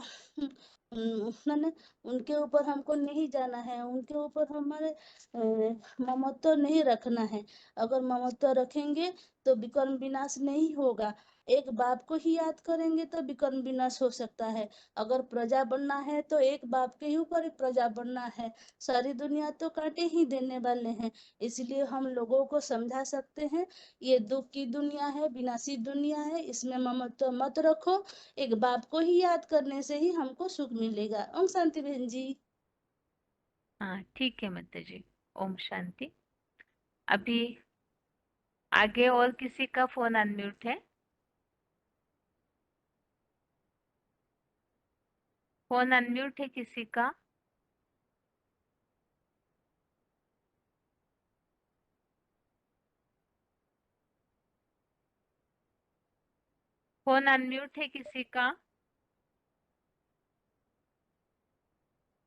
मैंने उनके ऊपर हमको नहीं जाना है, उनके ऊपर हमारे ममत्व नहीं रखना है। अगर ममत्व रखेंगे तो विकर्म विनाश नहीं होगा। एक बाप को ही याद करेंगे तो विकर्म विनाश हो सकता है। अगर प्रजा बनना है तो एक बाप के ही ऊपर एक प्रजा बनना है। सारी दुनिया तो कांटे ही देने वाले हैं, इसलिए हम लोगों को समझा सकते हैं ये दुख की दुनिया है, विनाशी दुनिया है, इसमें ममत्व मत रखो। एक बाप को ही याद करने से ही हमको सुख मिलेगा। ओम शांति बहन जी।
हाँ ठीक है माता जी। ओम शांति। अभी आगे और किसी का फोन अनम्यूट है? फोन अनम्यूट है किसी का? फोन अनम्यूट है किसी का?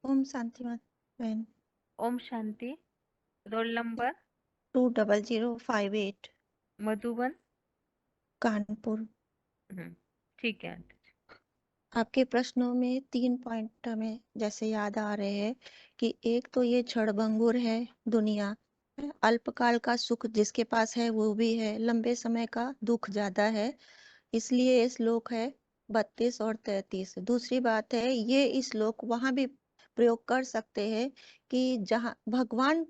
ओम शांति बहन।
ओम शांति। Roll number
20058
Madhuban.
कानपुर।
ठीक है।
आपके प्रश्नों में 3 पॉइंट हमें जैसे याद आ रहे हैं कि एक तो ये क्षणभंगुर है दुनिया, अल्पकाल का सुख जिसके पास है वो भी है, लंबे समय का दुख ज्यादा है, इसलिए ये श्लोक है 32 और 33। दूसरी बात है ये श्लोक वहां भी प्रयोग कर सकते हैं कि जहाँ भगवान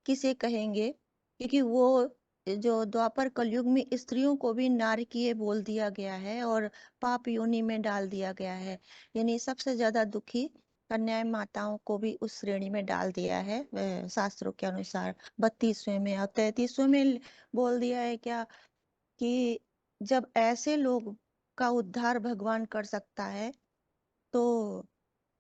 किसे कहेंगे, क्योंकि वो जो द्वापर कलयुग में स्त्रियों को भी नारकीय बोल दिया गया है और पाप योनि में डाल दिया गया है, यानी सबसे ज्यादा दुखी कन्या माताओं को भी उस श्रेणी में डाल दिया है शास्त्रों के अनुसार। 32वें में और 33वें में बोल दिया है क्या कि जब ऐसे लोग का उद्धार भगवान कर सकता है तो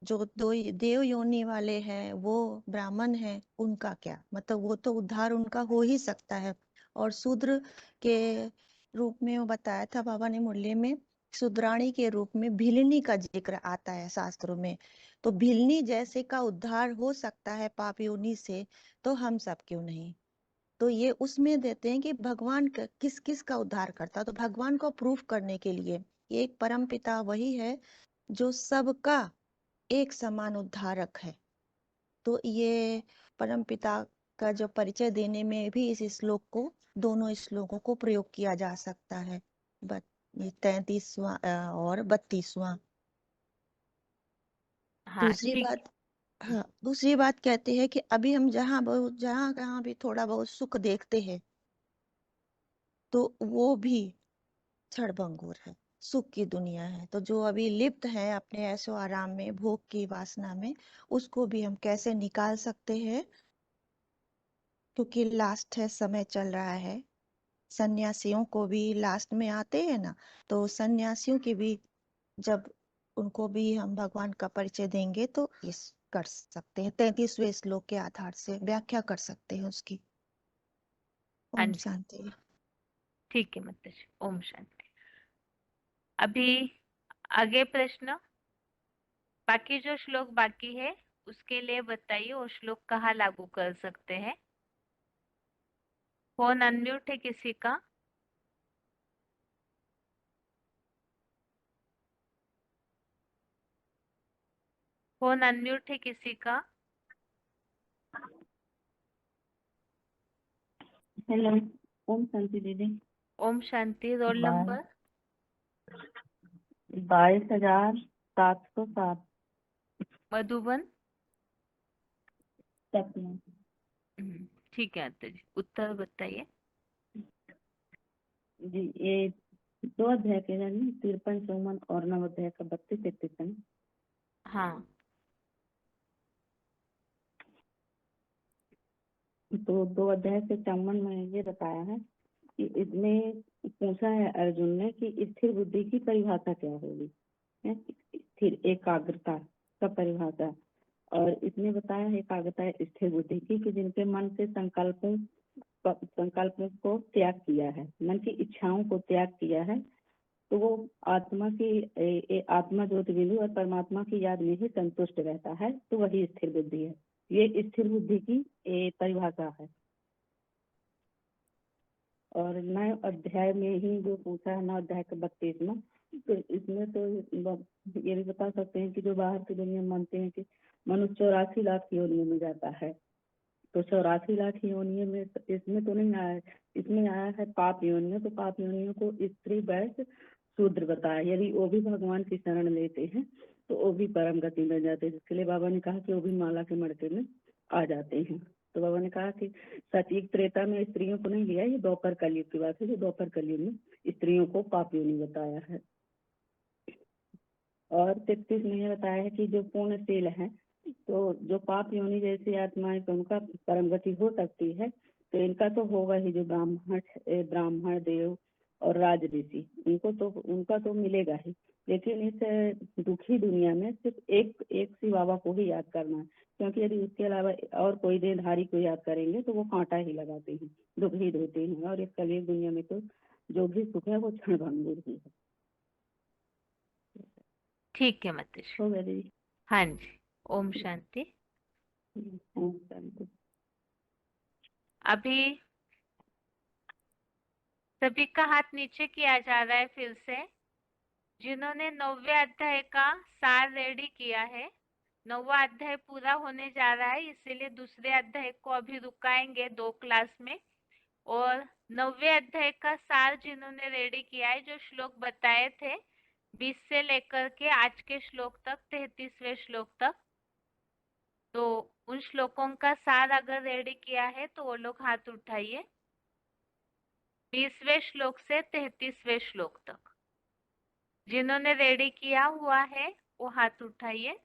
जो दो देव योनि वाले हैं वो ब्राह्मण हैं उनका क्या, मतलब वो तो उद्धार उनका हो ही सकता है। और शूद्र के रूप में वो बताया था बाबा ने मुरली में, शूद्राणी के रूप में भिलनी का जिक्र आता है शास्त्रों में, तो भिलनी जैसे का उद्धार हो सकता है पाप योनि से, तो हम सब क्यों नहीं। तो ये उसमें देते हैं कि भगवान किस किस का उद्धार करता, तो भगवान को प्रूफ करने के लिए ये एक परम पिता वही है जो सबका एक समान उद्धारक है। तो ये परम पिता का जो परिचय देने में भी इस श्लोक को, दोनों श्लोकों को प्रयोग किया जा सकता है। 33वां और 32वां।
हाँ
दूसरी
ठीक।
बात, हाँ दूसरी बात कहते हैं कि अभी हम जहाँ कहाँ भी थोड़ा बहुत सुख देखते हैं तो वो भी क्षणभंगुर है, सुख की दुनिया है। तो जो अभी लिप्त है अपने ऐशो आराम में, भोग की वासना में, उसको भी हम कैसे निकाल सकते हैं, क्योंकि लास्ट है, समय चल रहा है। सन्यासियों को भी लास्ट में आते हैं ना, तो सन्यासियों की भी जब उनको भी हम भगवान का परिचय देंगे तो इस कर सकते हैं, 33वें श्लोक के आधार से व्याख्या कर सकते हैं उसकी।
हाँ
ओम
जी,
शांति।
ठीक है माताजी, ओम शांति। अभी आगे प्रश्न, बाकी जो श्लोक बाकी है उसके लिए बताइए वो श्लोक कहाँ लागू कर सकते हैं। फोन अनम्यूट है किसी का? फोन अनम्यूट है किसी का?
हेलो, ओम शांति दीदी।
ओम शांति। Roll
bye.
Number?
22,707।
Madhuban?
Sapna.
ठीक है आते जी, उत्तर बताइए।
जी, ये 2 अध्याय के हैं ना, 53, 54 और 9 अध्याय का 32, 33 है ना।
हाँ,
तो 2 अध्याय से 54 में ये बताया है कि इसमें पूछा है अर्जुन ने कि स्थिर बुद्धि की परिभाषा क्या होगी, है स्थिर एकाग्रता का परिभाषा। और इसमें बताया है एकाग्रता स्थिर बुद्धि की कि जिनके मन से संकल्पों को त्याग किया है, मन की इच्छाओं को त्याग किया है, तो वो आत्मा की आत्मा ज्योति बिंदु और परमात्मा की याद में ही संतुष्ट रहता है, तो वही स्थिर बुद्धि है। ये स्थिर बुद्धि की परिभाषा है। और 9 अध्याय में ही जो पूछा है, 9 अध्याय का 32 में, तो इसमें तो ये भी बता सकते हैं कि जो बाहर की दुनिया मानते हैं कि मनुष्य 84 लाख योनियों में जाता है, तो 84 लाख योनियों में इसमें तो नहीं आया है। इसमें आया है पाप योनियों, तो पाप योनियों को स्त्री वैश्य शूद्र बताया। यदि वो भी भगवान की शरण लेते हैं तो वो भी परम गति में जाते हैं, जिसके लिए बाबा ने कहा कि वो भी माला के मड़के में आ जाते हैं। तो बाबा ने कहा कि सतयुग त्रेता में स्त्रियों को नहीं लिया, ये द्वापर कलयुग की बात है, जो द्वापर कलयुग में स्त्रियों को पाप योनि बताया है। और 33 में ये बताया है कि जो पूर्णशील है, तो जो पाप योनि जैसी आत्माएं, तो उनका परम गति हो सकती है, तो इनका तो होगा ही, जो ब्राह्मण देव और राज ऋषि, उनका तो मिलेगा ही। लेकिन इस दुखी दुनिया में सिर्फ एक सी बाबा को ही याद करना है, क्योंकि यदि उसके अलावा और कोई देहधारी को याद करेंगे तो वो कांटा ही लगाते हैं, दुख ही देते हैं। और इस कलयुग दुनिया में तो जो भी सुख है वो क्षण भंगुर ही है।
ठीक है माताजी।
हो गया दीदी।
हाँ जी, ओम शांति।
ओम शांति।
अभी सभी का हाथ नीचे किया जा रहा है फिर से, जिन्होंने 9वें अध्याय का सार रेडी किया है। 9वां अध्याय पूरा होने जा रहा है, इसीलिए दूसरे अध्याय को अभी रुकाएंगे 2 क्लास में। और 9वें अध्याय का सार जिन्होंने रेडी किया है, जो श्लोक बताए थे 20 से लेकर के आज के श्लोक तक, 33वें श्लोक तक, तो उन श्लोकों का सार अगर रेडी किया है तो वो लोग हाथ उठाइए। 20वें श्लोक से 33वें श्लोक तक जिन्होंने रेडी किया हुआ है वो हाथ उठाइए।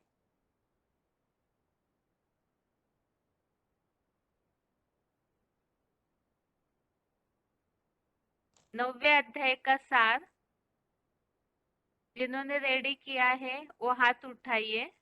नौवे अध्याय का सार जिन्होंने रेडी किया है वो हाथ उठाइए।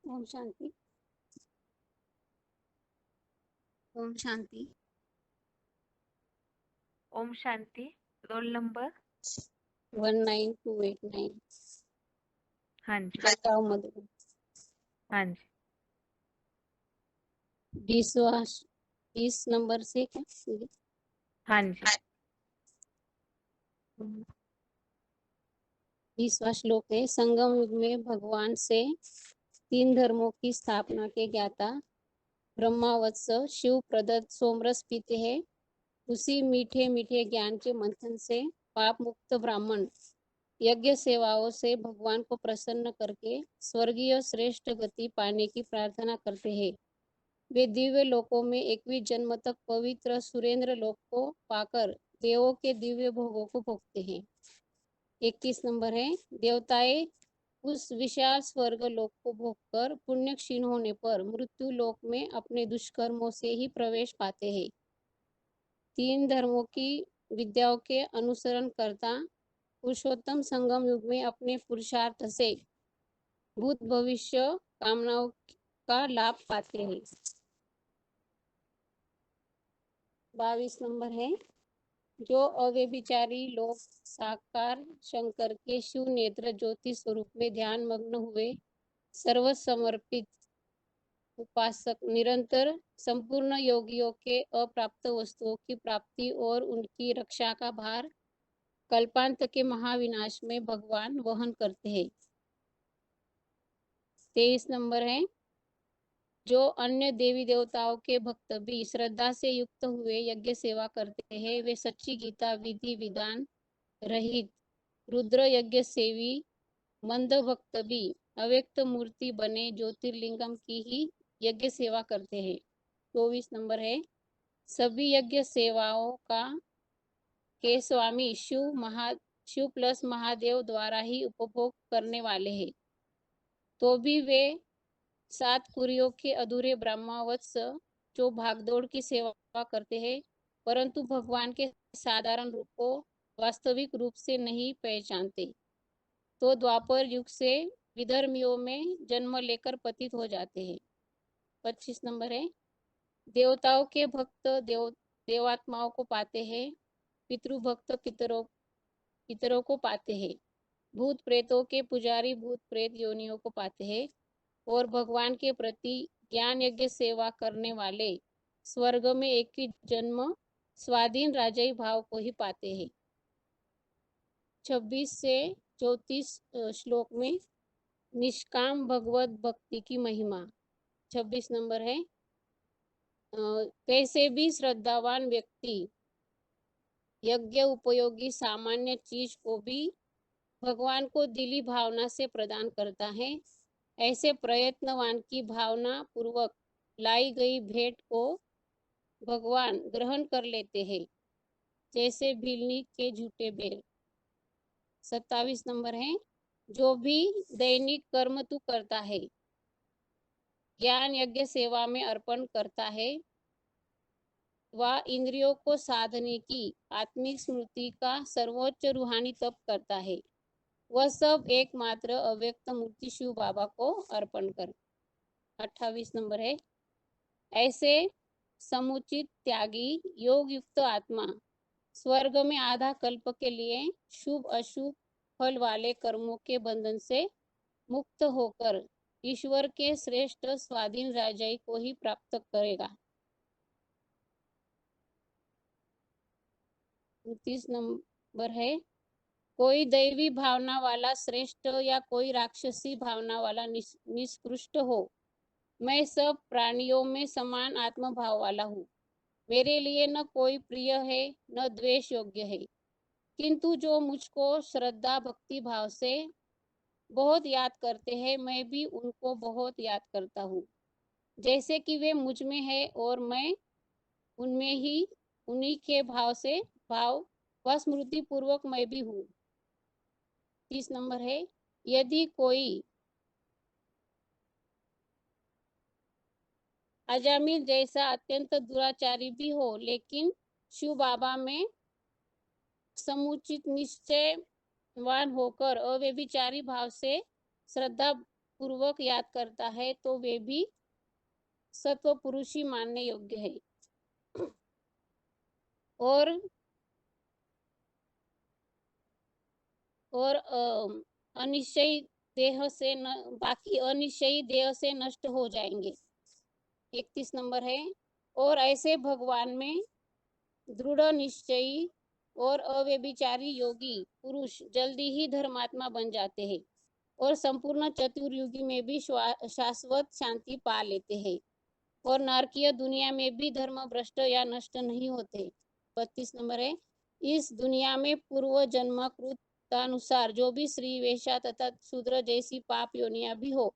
ओम शांति। ओम शांति।
ओम शांति। Roll number?
19289।
हाँ जी।
बताओ मधुबन।
हाँ जी।
20 नंबर से क्या दीदी?
हाँ जी।
20वां श्लोक है। संगम युग में भगवान से 3 धर्मों की स्थापना के ज्ञाता ब्रह्मावत्स शिव प्रदत्त सोमरस पीते हैं। उसी मीठे मीठे ज्ञान के मंथन से पाप मुक्त ब्राह्मण यज्ञ सेवाओं से भगवान को प्रसन्न करके स्वर्गीय श्रेष्ठ गति पाने की प्रार्थना करते हैं। वे दिव्य लोकों में 21 जन्म तक पवित्र सुरेंद्र लोक को पाकर देवों के दिव्य भोगों को भोगते हैं। 21 नंबर है, देवताएं उस विशाल स्वर्ग लोक को भोगकर पुण्य क्षीण होने पर मृत्यु लोक में अपने दुष्कर्मों से ही प्रवेश पाते हैं। 3 धर्मों की विद्याओं के अनुसरण करता पुरुषोत्तम संगम युग में अपने पुरुषार्थ से भूत भविष्य कामनाओं का लाभ पाते हैं। 22 नंबर है, जो अव्यभिचारी लोग साकार शंकर के शिव नेत्र ज्योति स्वरूप में ध्यान मग्न हुए सर्वसमर्पित उपासक निरंतर संपूर्ण योगियों के अप्राप्त वस्तुओं की प्राप्ति और उनकी रक्षा का भार कल्पांत के महाविनाश में भगवान वहन करते हैं। 23 नंबर है, जो अन्य देवी देवताओं के भक्त भी श्रद्धा से युक्त हुए यज्ञ सेवा करते हैं, वे सच्ची गीता विधि विधान रहित रुद्र यज्ञ सेवी मंद भक्त भी अव्यक्त मूर्ति बने ज्योतिर्लिंगम की ही यज्ञ सेवा करते हैं। 24 नंबर है, सभी यज्ञ सेवाओं का के स्वामी शिव प्लस महादेव द्वारा ही उपभोग करने वाले हैं, तो भी वे 7 कुरियों के अधूरे ब्रह्मावत्स जो भागदौड़ की सेवा करते हैं परंतु भगवान के साधारण रूप को वास्तविक रूप से नहीं पहचानते, तो द्वापर युग से विधर्मियों में जन्म लेकर पतित हो जाते हैं। 25 नंबर है, देवताओं के भक्त देवात्माओं को पाते हैं, पितृभक्त पितरों को पाते हैं, भूत प्रेतों के पुजारी भूत प्रेत योनियों को पाते हैं और भगवान के प्रति ज्ञान यज्ञ सेवा करने वाले स्वर्ग में एक ही जन्म स्वाधीन राजाई भाव को ही पाते हैं। 26 से 34 श्लोक में निष्काम भगवत भक्ति की महिमा। 26 नंबर है, कैसे भी श्रद्धावान व्यक्ति यज्ञ उपयोगी सामान्य चीज को भी भगवान को दिली भावना से प्रदान करता है, ऐसे प्रयत्नवान की भावना पूर्वक लाई गई भेंट को भगवान ग्रहण कर लेते हैं, जैसे भिलनी के झूठे बेर। 27 नंबर है, जो भी दैनिक कर्म तू करता है ज्ञान यज्ञ सेवा में अर्पण करता है, वह इंद्रियों को साधने की आत्मिक स्मृति का सर्वोच्च रूहानी तप करता है, वह सब एकमात्र अव्यक्त मूर्ति शिव बाबा को अर्पण कर। 28 नंबर है, ऐसे समुचित त्यागी योग युक्त आत्मा स्वर्ग में आधा कल्प के लिए शुभ अशुभ फल वाले कर्मों के बंधन से मुक्त होकर ईश्वर के श्रेष्ठ स्वाधीन राजाई को ही प्राप्त करेगा। 29 नंबर है, कोई दैवी भावना वाला श्रेष्ठ या कोई राक्षसी भावना वाला निष्कृष्ट हो, मैं सब प्राणियों में समान आत्म भाव वाला हूँ, मेरे लिए न कोई प्रिय है न द्वेष योग्य है, किंतु जो मुझको श्रद्धा भक्ति भाव से बहुत याद करते हैं मैं भी उनको बहुत याद करता हूँ, जैसे कि वे मुझ में है और मैं उनमें ही उन्हीं के भाव व स्मृति पूर्वक मैं भी हूँ। 30 नंबर है, यदि कोई अजामिल जैसा अत्यंत दुराचारी भी हो लेकिन शिव बाबा में समुचित निश्चयवान होकर अव्यभिचारी भाव से श्रद्धा पूर्वक याद करता है, तो वे भी सत्व पुरुषी मानने योग्य है और अनिश्चयी देह से बाकी अनिश्चयी देह से नष्ट हो जाएंगे। 31 नंबर है, और ऐसे भगवान में दृढ़ निश्चयी और अव्यभिचारी योगी पुरुष जल्दी ही धर्मात्मा बन जाते हैं और संपूर्ण चतुर्युगी में भी शाश्वत शांति पा लेते हैं और नारकीय दुनिया में भी धर्म भ्रष्ट या नष्ट नहीं होते। 32 नंबर है, इस दुनिया में पूर्व जन्मकृत अनुसार जो भी स्त्री वेश्या तथा शूद्र जैसी पाप योनिया भी हो,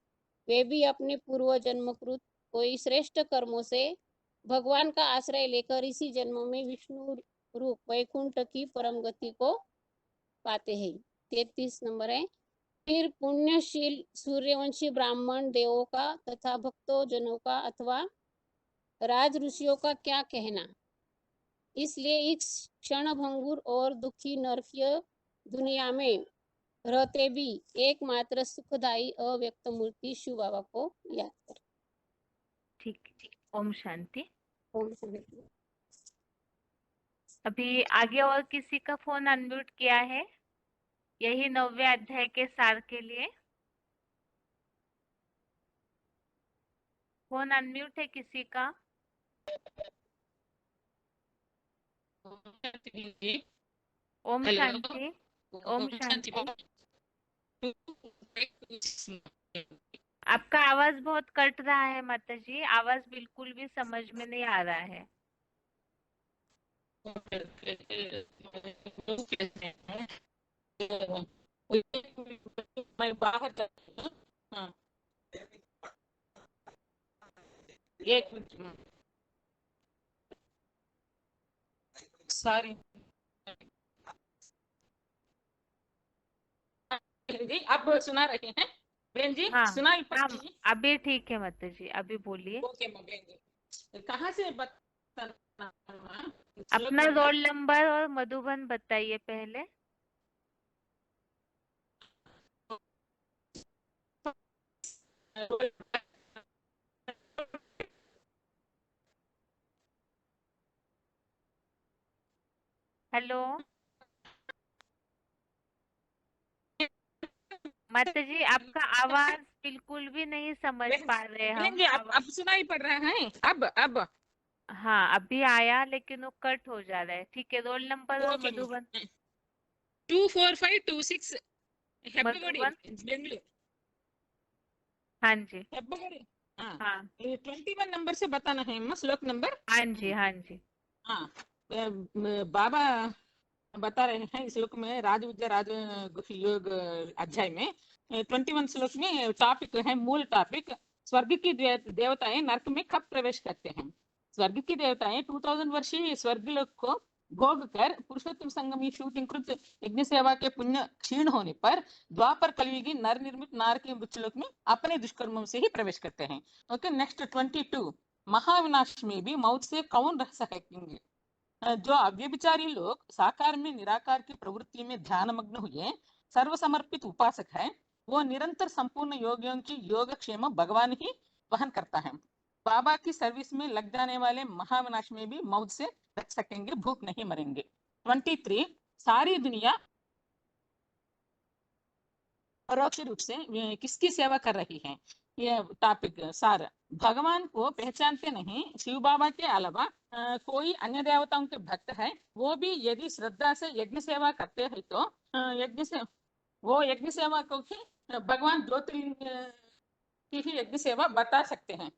वे भी अपने पूर्व जन्मकृत कोई श्रेष्ठ कर्मों से भगवान का आश्रय लेकर इसी जन्म में विष्णु रूप वैकुंठ की परम गति को पाते हैं। 33 नंबर है। फिर पुण्यशील सूर्यवंशी ब्राह्मण देवों का तथा भक्तों जनों का अथवा राज ऋषियों का क्या कहना। इसलिए इस क्षणभंगुर और दुखी नरकीय दुनिया में रहते भी एकमात्र सुखदायी अव्यक्त मूर्ति शिव बाबा को याद करें।
ठीक। ओम शांति।
ओम शांति।
अभी आगे और किसी का फोन अनम्यूट किया है यही 9वें अध्याय के सार के लिए? फोन अनम्यूट है किसी का? ओम
हेलो।
शांति। ओम शांति। आपका आवाज बहुत कट रहा है माता जी, आवाज बिल्कुल भी समझ में नहीं आ रहा है।
मैं बाहर हाँ। एक मिनट सॉरी। जी आप सुना रहे हैं बहन जी?
हाँ
सुनाई
हाँ,
पड़ती है?
अभी ठीक है माता जी, अभी बोलिए।
ओके बहन जी, कहाँ से बताना?
अपना रोल नंबर और मधुबन बताइए पहले। हेलो माता जी, आपका आवाज बिल्कुल भी नहीं समझ पा रहे
बहन
हम।
जी अब सुनाई पड़ रहा है? अब
हाँ अभी आया लेकिन वो कट हो जा रहा है। ठीक है, रोल नंबर और
ओके
मधुबन।
24526 हेब्बगोडी
मधुबन।
बेंगलुरु।
हाँ जी।
हेब्बगोडी। हाँ
हाँ
21 नंबर से बताना है अम्मा, श्लोक नंबर।
हाँ जी हाँ जी।
हाँ बाबा बता रहे हैं इस श्लोक में राजविद्या राज योग अध्याय में 21 श्लोक में टॉपिक है, मूल टॉपिक स्वर्ग की देवताएं नरक में कब प्रवेश करते हैं। स्वर्ग की देवताएं 2000 वर्षीय स्वर्ग लोक को भोग कर पुरुषोत्तम संगमी शूटिंग कृत यज्ञ सेवा के पुण्य क्षीण होने पर द्वापर कलयुगी नर निर्मित नार के मृत्युलोक में अपने दुष्कर्मों से ही प्रवेश करते हैं। ओके नेक्स्ट 22 महाविनाश में भी मौत से कौन रह सकेंगे। जो अव्यभिचारी लोग साकार में निराकार की प्रवृत्ति में ध्यान मग्न हुए सर्वसमर्पित उपासक है, वो निरंतर संपूर्ण योगियों की योगक्षेम भगवान ही वहन करता है। बाबा की सर्विस में लग जाने वाले महाविनाश में भी मौत से बच सकेंगे, भूख नहीं मरेंगे। 23 सारी दुनिया परोक्ष रूप से किसकी सेवा कर रही है। ये टॉपिक सार भगवान को पहचानते नहीं, शिव बाबा के अलावा कोई अन्य देवताओं के भक्त है, वो भी यदि श्रद्धा से यज्ञ सेवा करते हैं तो यज्ञ सेवा को ही भगवान ज्योतिर्लिंग की ही यज्ञ सेवा बता सकते हैं।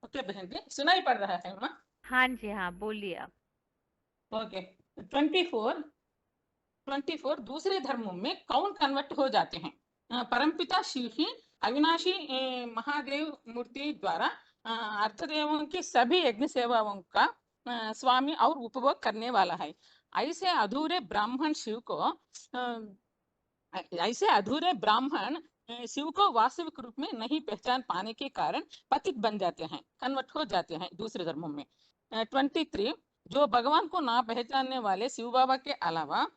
ओके बहन जी सुनाई पड़ रहा है माँ?
हाँ जी हाँ बोलिए आप।
ओके 24 दूसरे धर्मों में कौन कन्वर्ट हो जाते हैं। परमपिता शिव ही अविनाशी महादेव मूर्ति द्वारा अर्थदेवों की सभी यज्ञ सेवाओं का स्वामी और उपभोग करने वाला है। ऐसे अधूरे ब्राह्मण शिव को वास्तविक रूप में नहीं पहचान पाने के कारण पतित बन जाते हैं, कन्वर्ट हो जाते हैं दूसरे धर्मों में। 23 जो भगवान को ना पहचानने वाले शिव बाबा के अलावा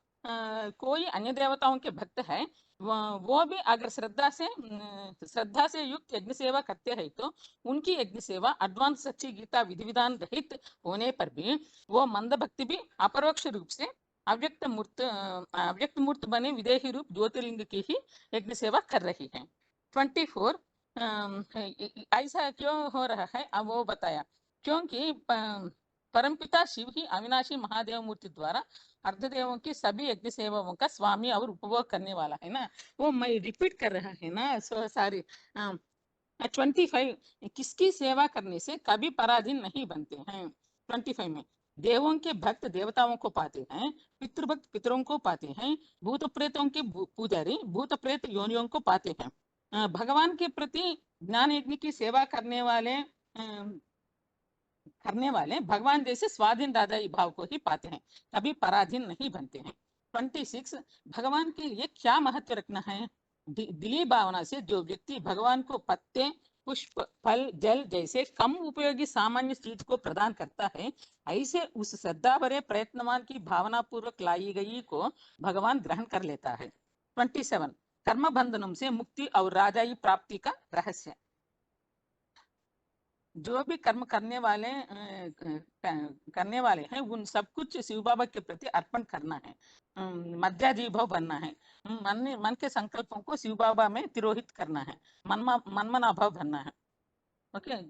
कोई अन्य देवताओं के भक्त है, वो भी अगर श्रद्धा से युक्त यज्ञ सेवा करते हैं तो उनकी यज्ञ सेवा एडवांस सच्ची गीता विधि विधान रहित होने पर भी वो मंद भक्ति भी अपरोक्ष रूप से अव्यक्त मूर्त बने विदेही रूप ज्योतिर्लिंग की ही यज्ञ सेवा कर रही है। 24 ऐसा क्यों हो रहा है अब वो बताया, क्योंकि परमपिता शिव ही अविनाशी महादेव मूर्ति द्वारा अर्धदेवों की सभी यज्ञ सेवाओं का स्वामी और उपभोग करने वाला है ना। वो मैं रिपीट कर रहा है ना सारी 25 किसकी सेवा करने से कभी पराधीन नहीं बनते हैं। 25 में देवों के भक्त देवताओं को पाते हैं, पितृभक्त पितरों को पाते हैं, भूत प्रेतों के पुजारी भूत प्रेत योनियों को पाते हैं। भगवान के प्रति ज्ञान यज्ञ की सेवा करने वाले करने वाले भगवान जैसे स्वाधीन दादाई भाव को ही पाते हैं, कभी पराधीन नहीं बनते हैं। 26 भगवान के लिए क्या महत्व रखना है। दिली भावना से जो व्यक्ति भगवान को पत्ते, पुष्प, फल, जल जैसे कम उपयोगी सामान्य चीज को प्रदान करता है, ऐसे उस श्रद्धा भरे प्रयत्नवान की भावना पूर्वक लाई गई को भगवान ग्रहण कर लेता है। 27 कर्म बंधनों से मुक्ति और राजाई प्राप्ति का रहस्य। जो भी कर्म करने वाले हैं उन सब कुछ शिव बाबा के प्रति अर्पण करना है, मज्जाजी भाव बनना है, मन के संकल्पों को शिव बाबा में तिरोहित करना है, मनमना भाव बनना है। ओके,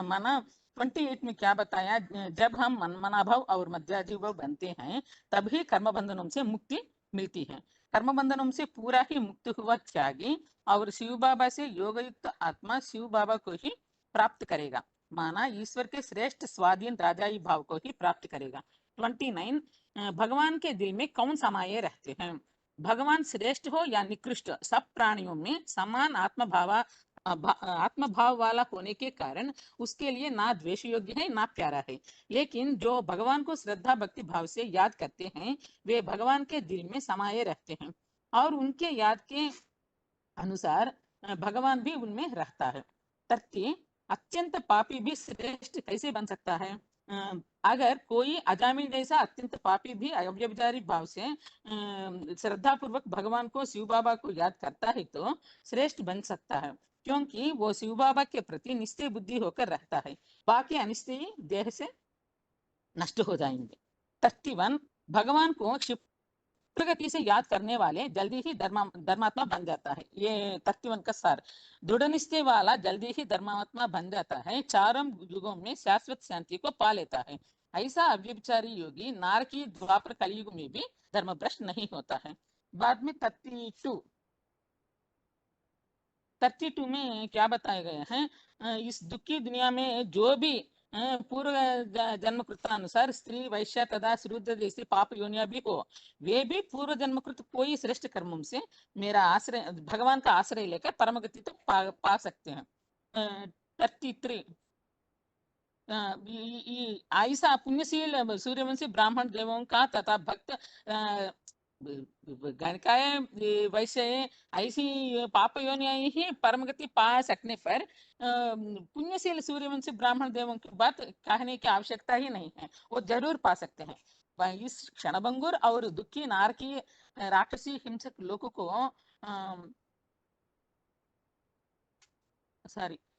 माना 28 में क्या बताया, जब हम मनमना भाव और मज्जाजी भाव बनते हैं तभी कर्म बंधनों से मुक्ति मिलती है। कर्म बंधनों से पूरा ही मुक्त हुआ त्यागी और शिव बाबा से योगयुक्त आत्मा शिव बाबा को ही प्राप्त करेगा, माना ईश्वर के श्रेष्ठ स्वाधीन राजाई भाव को ही प्राप्त करेगा। 29 भगवान के दिल में कौन समाये रहते हैं। भगवान श्रेष्ठ हो या निकृष्ट, सब प्राणियों में समान आत्मभाव वाला होने के कारण उसके लिए ना द्वेष योग्य है ना प्यारा है। लेकिन जो भगवान को श्रद्धा भक्ति भाव से याद करते हैं वे भगवान के दिल में समाये रहते हैं और उनके याद के अनुसार भगवान भी उनमें रहता है। 30 अत्यंत पापी भी श्रेष्ठ कैसे बन सकता है। अगर कोई अजामिल जैसा अत्यंत पापी भी अव्यभिचारी भाव से श्रद्धा पूर्वक भगवान को शिव बाबा को याद करता है तो श्रेष्ठ बन सकता है, क्योंकि वो शिव बाबा के प्रति निश्चय बुद्धि होकर रहता है। बाकी अनिश्चयी देह से नष्ट हो जाएंगे। 31 भगवान को प्रगति से याद करने वाले जल्दी ही धर्मात्मा बन जाता है। ये 31 का सार। दृढ़ निश्चय वाला जल्दी ही धर्मात्मा बन जाता है, चारों युगों में शाश्वत शांति को पा लेता है। ऐसा अव्यभिचारी योगी नारकी द्वापर कलयुग में भी धर्मभ्रष्ट नहीं होता है। बाद में 32 में क्या बताए गए हैं, इस दुखी दुनिया में जो भी पूर्व जन्म कृतानुसार स्त्री, वैश्य तथा शूद्र जैसे पाप योनिया भी हो, वे भी पूर्व जन्मकृत कोई श्रेष्ठ कर्मों से मेरा आश्रय, भगवान का आश्रय लेकर परम गति तो पा सकते हैं। 33 ऐसा पुण्यशील सूर्यवंशी ब्राह्मण देवों का तथा भक्त गणकाय वैसे ऐसी पाप योनियां ही परम गति पा सकने पर पुण्यशील सूर्यवंशी ब्राह्मण देवों की बात कहने की आवश्यकता ही नहीं है, वो जरूर पा सकते हैं। इस क्षणभंगुर और दुखी नारकी राक्षसी हिंसक लोगों को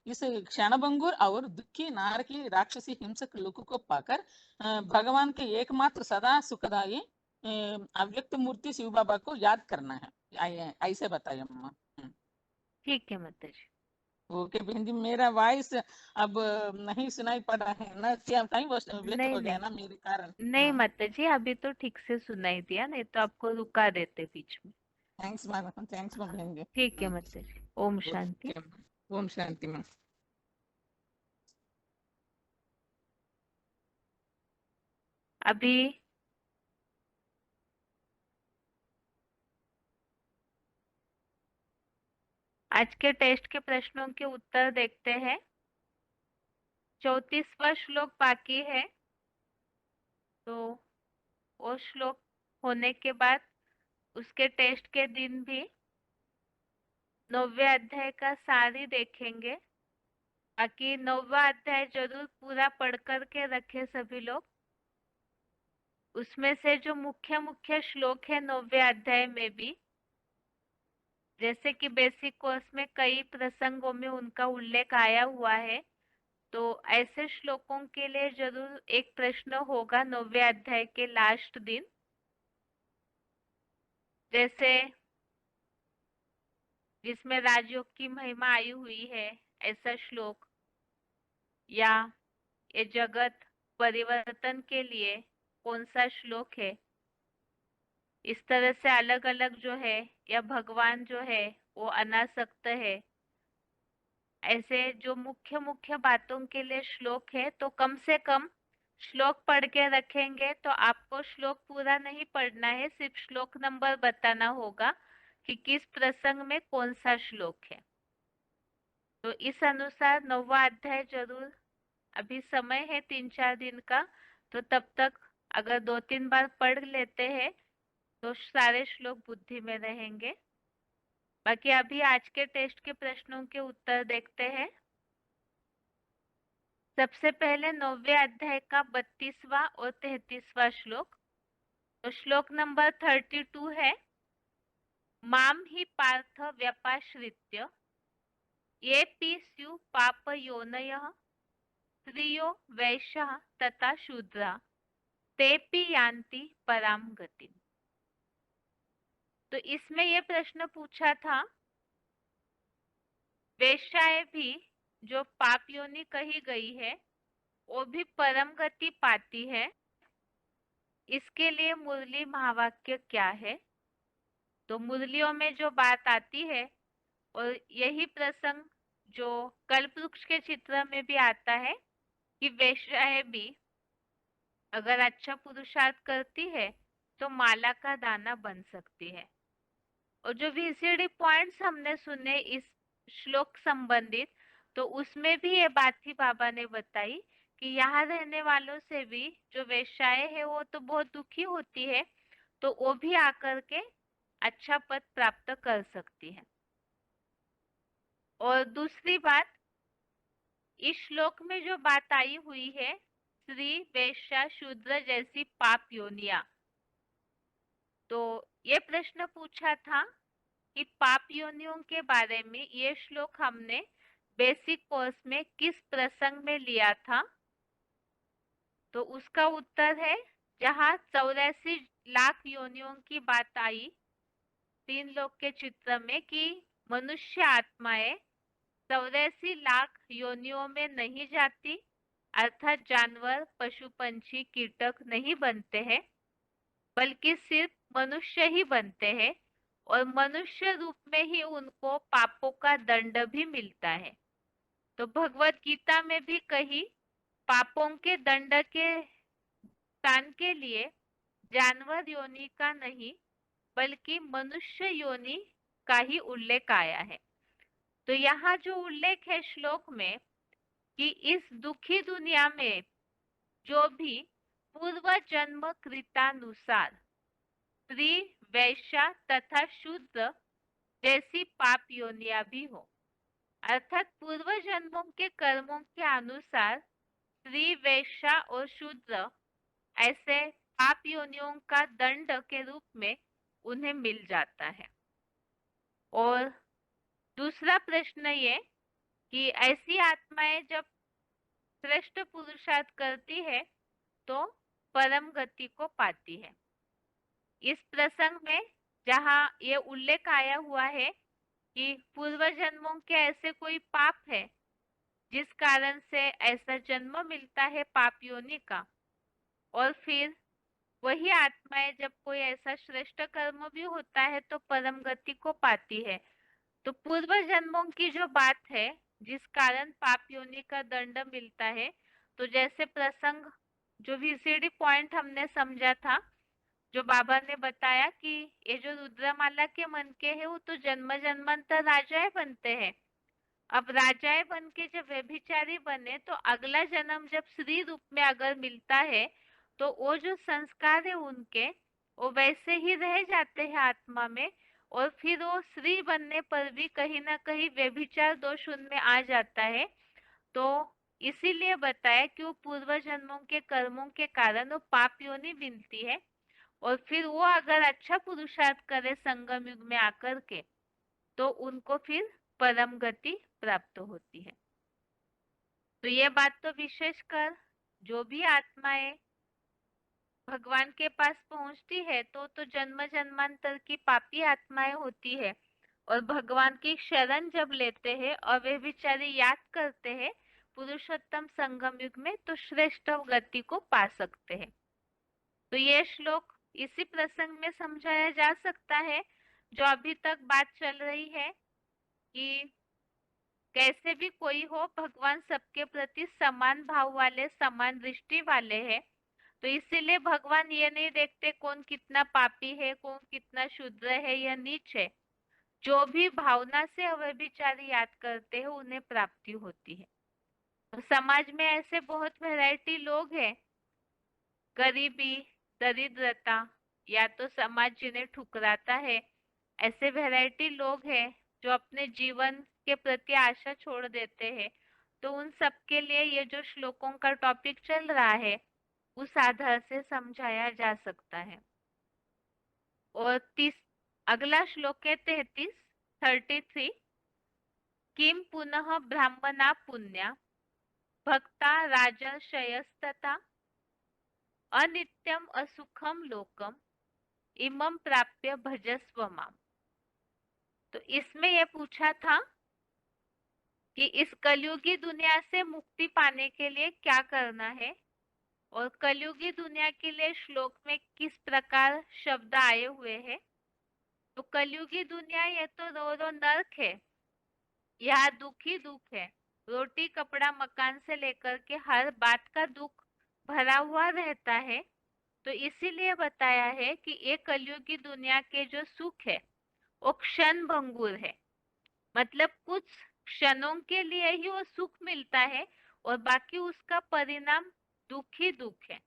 इस क्षणभंगुर और दुखी नारकी राक्षसी हिंसक लोगों को पाकर भगवान के एकमात्र सदा सुखदायी अव्यक्त मूर्ति शिव बाबा को याद करना है, ऐसे बताइए अम्मा।
ठीक है माता जी।
ओके बहन जी, मेरा वॉइस अब नहीं सुनाई पड़ा है ना, टाइम व्यस्त हो गया ना मेरे कारण।
नहीं माता जी, अभी तो ठीक से सुनाई दिया, नहीं तो आपको रुका देते बीच में।
थैंक्स बहन जी।
ठीक है माता जी। ओम शांति।
ओम शांति मैम।
अभी आज के टेस्ट के प्रश्नों के उत्तर देखते हैं। 34वां श्लोक बाकी है, तो वो श्लोक होने के बाद उसके टेस्ट के दिन भी 9वें अध्याय का सार ही देखेंगे। बाकी 9वां अध्याय जरूर पूरा पढ़ कर के रखे सभी लोग। उसमें से जो मुख्य मुख्य श्लोक है 9वें अध्याय में भी, जैसे कि बेसिक कोर्स में कई प्रसंगों में उनका उल्लेख आया हुआ है, तो ऐसे श्लोकों के लिए जरूर एक प्रश्न होगा 9वें अध्याय के लास्ट दिन। जैसे जिसमें राजयोग की महिमा आई हुई है ऐसा श्लोक, या ये जगत परिवर्तन के लिए कौन सा श्लोक है, इस तरह से अलग अलग जो है, या भगवान जो है वो अनासक्त है, ऐसे जो मुख्य मुख्य बातों के लिए श्लोक है, तो कम से कम श्लोक पढ़ के रखेंगे तो आपको श्लोक पूरा नहीं पढ़ना है, सिर्फ श्लोक नंबर बताना होगा कि किस प्रसंग में कौन सा श्लोक है। तो इस अनुसार 9वां अध्याय जरूर, अभी समय है 3-4 दिन का, तो तब तक अगर 2-3 बार पढ़ लेते हैं तो सारे श्लोक बुद्धि में रहेंगे। बाकी अभी आज के टेस्ट के प्रश्नों के उत्तर देखते हैं। सबसे पहले 9वें अध्याय का 32वां और 33वां श्लोक। तो श्लोक नंबर 32 है, माम ही पार्थ व्यपाश्रित्य येऽपि स्युः पापयोनयः स्त्रियो वैश्यः तथा शूद्रा तेऽपि यान्ति परां गतिम्। तो इसमें ये प्रश्न पूछा था, वेश्याएं भी जो पाप योनि कही गई है वो भी परम गति पाती है, इसके लिए मुरली महावाक्य क्या है? तो मुरलियों में जो बात आती है और यही प्रसंग जो कल्पवृक्ष के चित्र में भी आता है कि वेश्याएं भी अगर अच्छा पुरुषार्थ करती है तो माला का दाना बन सकती है। और जो VCD पॉइंट्स हमने सुने इस श्लोक संबंधित, तो उसमें भी ये बात ही बाबा ने बताई कि यहाँ रहने वालों से भी जो वेश्याएं है वो तो बहुत दुखी होती है, तो वो भी आकर के अच्छा पद प्राप्त कर सकती है। और दूसरी बात, इस श्लोक में जो बात आई हुई है स्त्री वैश्या शूद्र जैसी पाप योनिया, तो ये प्रश्न पूछा था कि पाप योनियों के बारे में ये श्लोक हमने बेसिक कोर्स में किस प्रसंग में लिया था? तो उसका उत्तर है जहाँ 84 लाख योनियों की बात आई 3 लोक के चित्र में कि मनुष्य आत्माएं 84 लाख योनियों में नहीं जाती, अर्थात जानवर पशु पंछी कीटक नहीं बनते हैं, बल्कि सिर्फ मनुष्य ही बनते हैं और मनुष्य रूप में ही उनको पापों का दंड भी मिलता है। तो भगवत गीता में भी कही पापों के दंड के स्थान के लिए जानवर योनि का नहीं बल्कि मनुष्य योनि का ही उल्लेख आया है। तो यहाँ जो उल्लेख है श्लोक में कि इस दुखी दुनिया में जो भी पूर्व जन्म कृतानुसार स्त्री वैश्या तथा शूद्र जैसी पाप योनिया भी हो, अर्थात पूर्व जन्मों के कर्मों के अनुसार स्त्री वैश्या और शूद्र ऐसे पाप योनियों का दंड के रूप में उन्हें मिल जाता है। और दूसरा प्रश्न ये कि ऐसी आत्माएं जब श्रेष्ठ पुरुषार्थ करती है तो परम गति को पाती है। इस प्रसंग में जहाँ ये उल्लेख आया हुआ है कि पूर्व जन्मों के ऐसे कोई पाप है जिस कारण से ऐसा जन्म मिलता है पाप योनि का, और फिर वही आत्माएं जब कोई ऐसा श्रेष्ठ कर्म भी होता है तो परम गति को पाती है। तो पूर्व जन्मों की जो बात है जिस कारण पाप योनि का दंड मिलता है, तो जैसे प्रसंग जो VCD पॉइंट हमने समझा था, जो बाबा ने बताया कि ये जो रुद्रमाला के मन के है वो तो जन्म जन्मांतर राजाएं बनते हैं। अब राजाएं बन के जब व्यभिचारी बने तो अगला जन्म जब स्त्री रूप में अगर मिलता है तो वो जो संस्कार है उनके वो वैसे ही रह जाते हैं आत्मा में, और फिर वो स्त्री बनने पर भी कहीं ना कहीं व्यभिचार दोष उनमें आ जाता है। तो इसीलिए बताया कि वो पूर्व जन्मों के कर्मों के कारण वो पाप योनि मिलती है, और फिर वो अगर अच्छा पुरुषार्थ करे संगम युग में आकर के तो उनको फिर परम गति प्राप्त होती है। तो ये बात तो विशेषकर जो भी आत्माएं भगवान के पास पहुंचती है तो जन्म जन्मांतर की पापी आत्माएं होती है, और भगवान की शरण जब लेते हैं और वे बेचारे याद करते हैं पुरुषोत्तम संगम युग में तो श्रेष्ठ गति को पा सकते हैं। तो ये श्लोक इसी प्रसंग में समझाया जा सकता है जो अभी तक बात चल रही है कि कैसे भी कोई हो भगवान सबके प्रति समान भाव वाले समान दृष्टि वाले हैं। तो इसीलिए भगवान ये नहीं देखते कौन कितना पापी है कौन कितना शूद्र है या नीच है। जो भी भावना से अव्यभिचारी याद करते हैं उन्हें प्राप्ति होती है। तो समाज में ऐसे बहुत वैरायटी लोग हैं, गरीबी, दरिद्रता, या तो समाज जिन्हें ठुकराता है, ऐसे वैरायटी लोग हैं जो अपने जीवन के प्रति आशा छोड़ देते हैं। तो उन सब के लिए ये जो श्लोकों का टॉपिक चल रहा है उस आधार से समझाया जा सकता है। और अगला श्लोक है 33 किम पुनः ब्राह्मणा पुण्या भक्ता राजर्षयस्तथा अनित्यम असुखम लोकम इमं प्राप्य भजस्व माम। तो इसमें यह पूछा था कि इस कलयुगी दुनिया से मुक्ति पाने के लिए क्या करना है, और कलयुगी दुनिया के लिए श्लोक में किस प्रकार शब्द आए हुए हैं। तो कलयुगी दुनिया ये तो रो नर्क है, यहाँ दुख ही दुख है, रोटी कपड़ा मकान से लेकर के हर बात का दुख भरा हुआ रहता है। तो इसीलिए बताया है कि ये कलयुगी दुनिया के जो सुख है वो क्षण भंगुर है, मतलब कुछ क्षणों के लिए ही वो सुख मिलता है और बाकी उसका परिणाम दुख ही दुख है।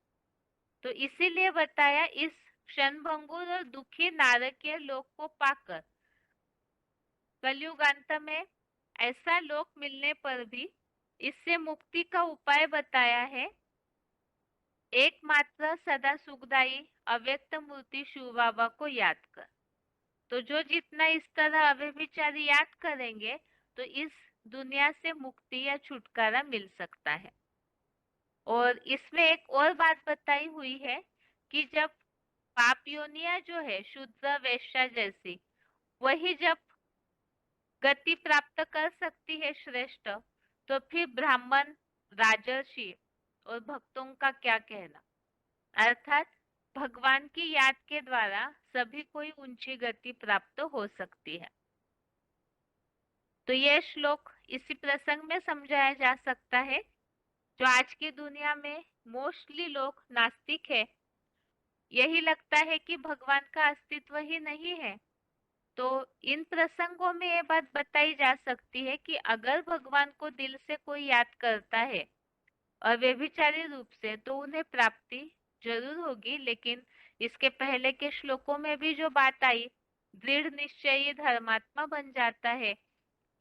तो इसीलिए बताया इस क्षण भंगुर और दुखी नारकीय लोक को पाकर कलयुगांत में ऐसा लोक मिलने पर भी इससे मुक्ति का उपाय बताया है। एकमात्र सदा सुखदायी अव्यक्त मूर्ति शिव बाबा को याद कर। तो जो जितना इस तरह अव्यभिचारी याद करेंगे तो इस दुनिया से मुक्ति या छुटकारा मिल सकता है। और इसमें एक और बात बताई हुई है कि जब पाप योनियां जो है शूद्र वैश्या जैसी, वही जब गति प्राप्त कर सकती है श्रेष्ठ, तो फिर ब्राह्मण, राजर्षि और भक्तों का क्या कहना। अर्थात भगवान की याद के द्वारा सभी कोई ऊंची गति प्राप्त हो सकती है। तो यह श्लोक इसी प्रसंग में समझाया जा सकता है। जो आज की दुनिया में मोस्टली लोग नास्तिक है, यही लगता है कि भगवान का अस्तित्व ही नहीं है। तो इन प्रसंगों में ये बात बताई जा सकती है कि अगर भगवान को दिल से कोई याद करता है और व्यभिचारी रूप से, तो उन्हें प्राप्ति जरूर होगी। लेकिन इसके पहले के श्लोकों में भी जो बात आई, दृढ़ निश्चयी धर्मात्मा बन जाता है,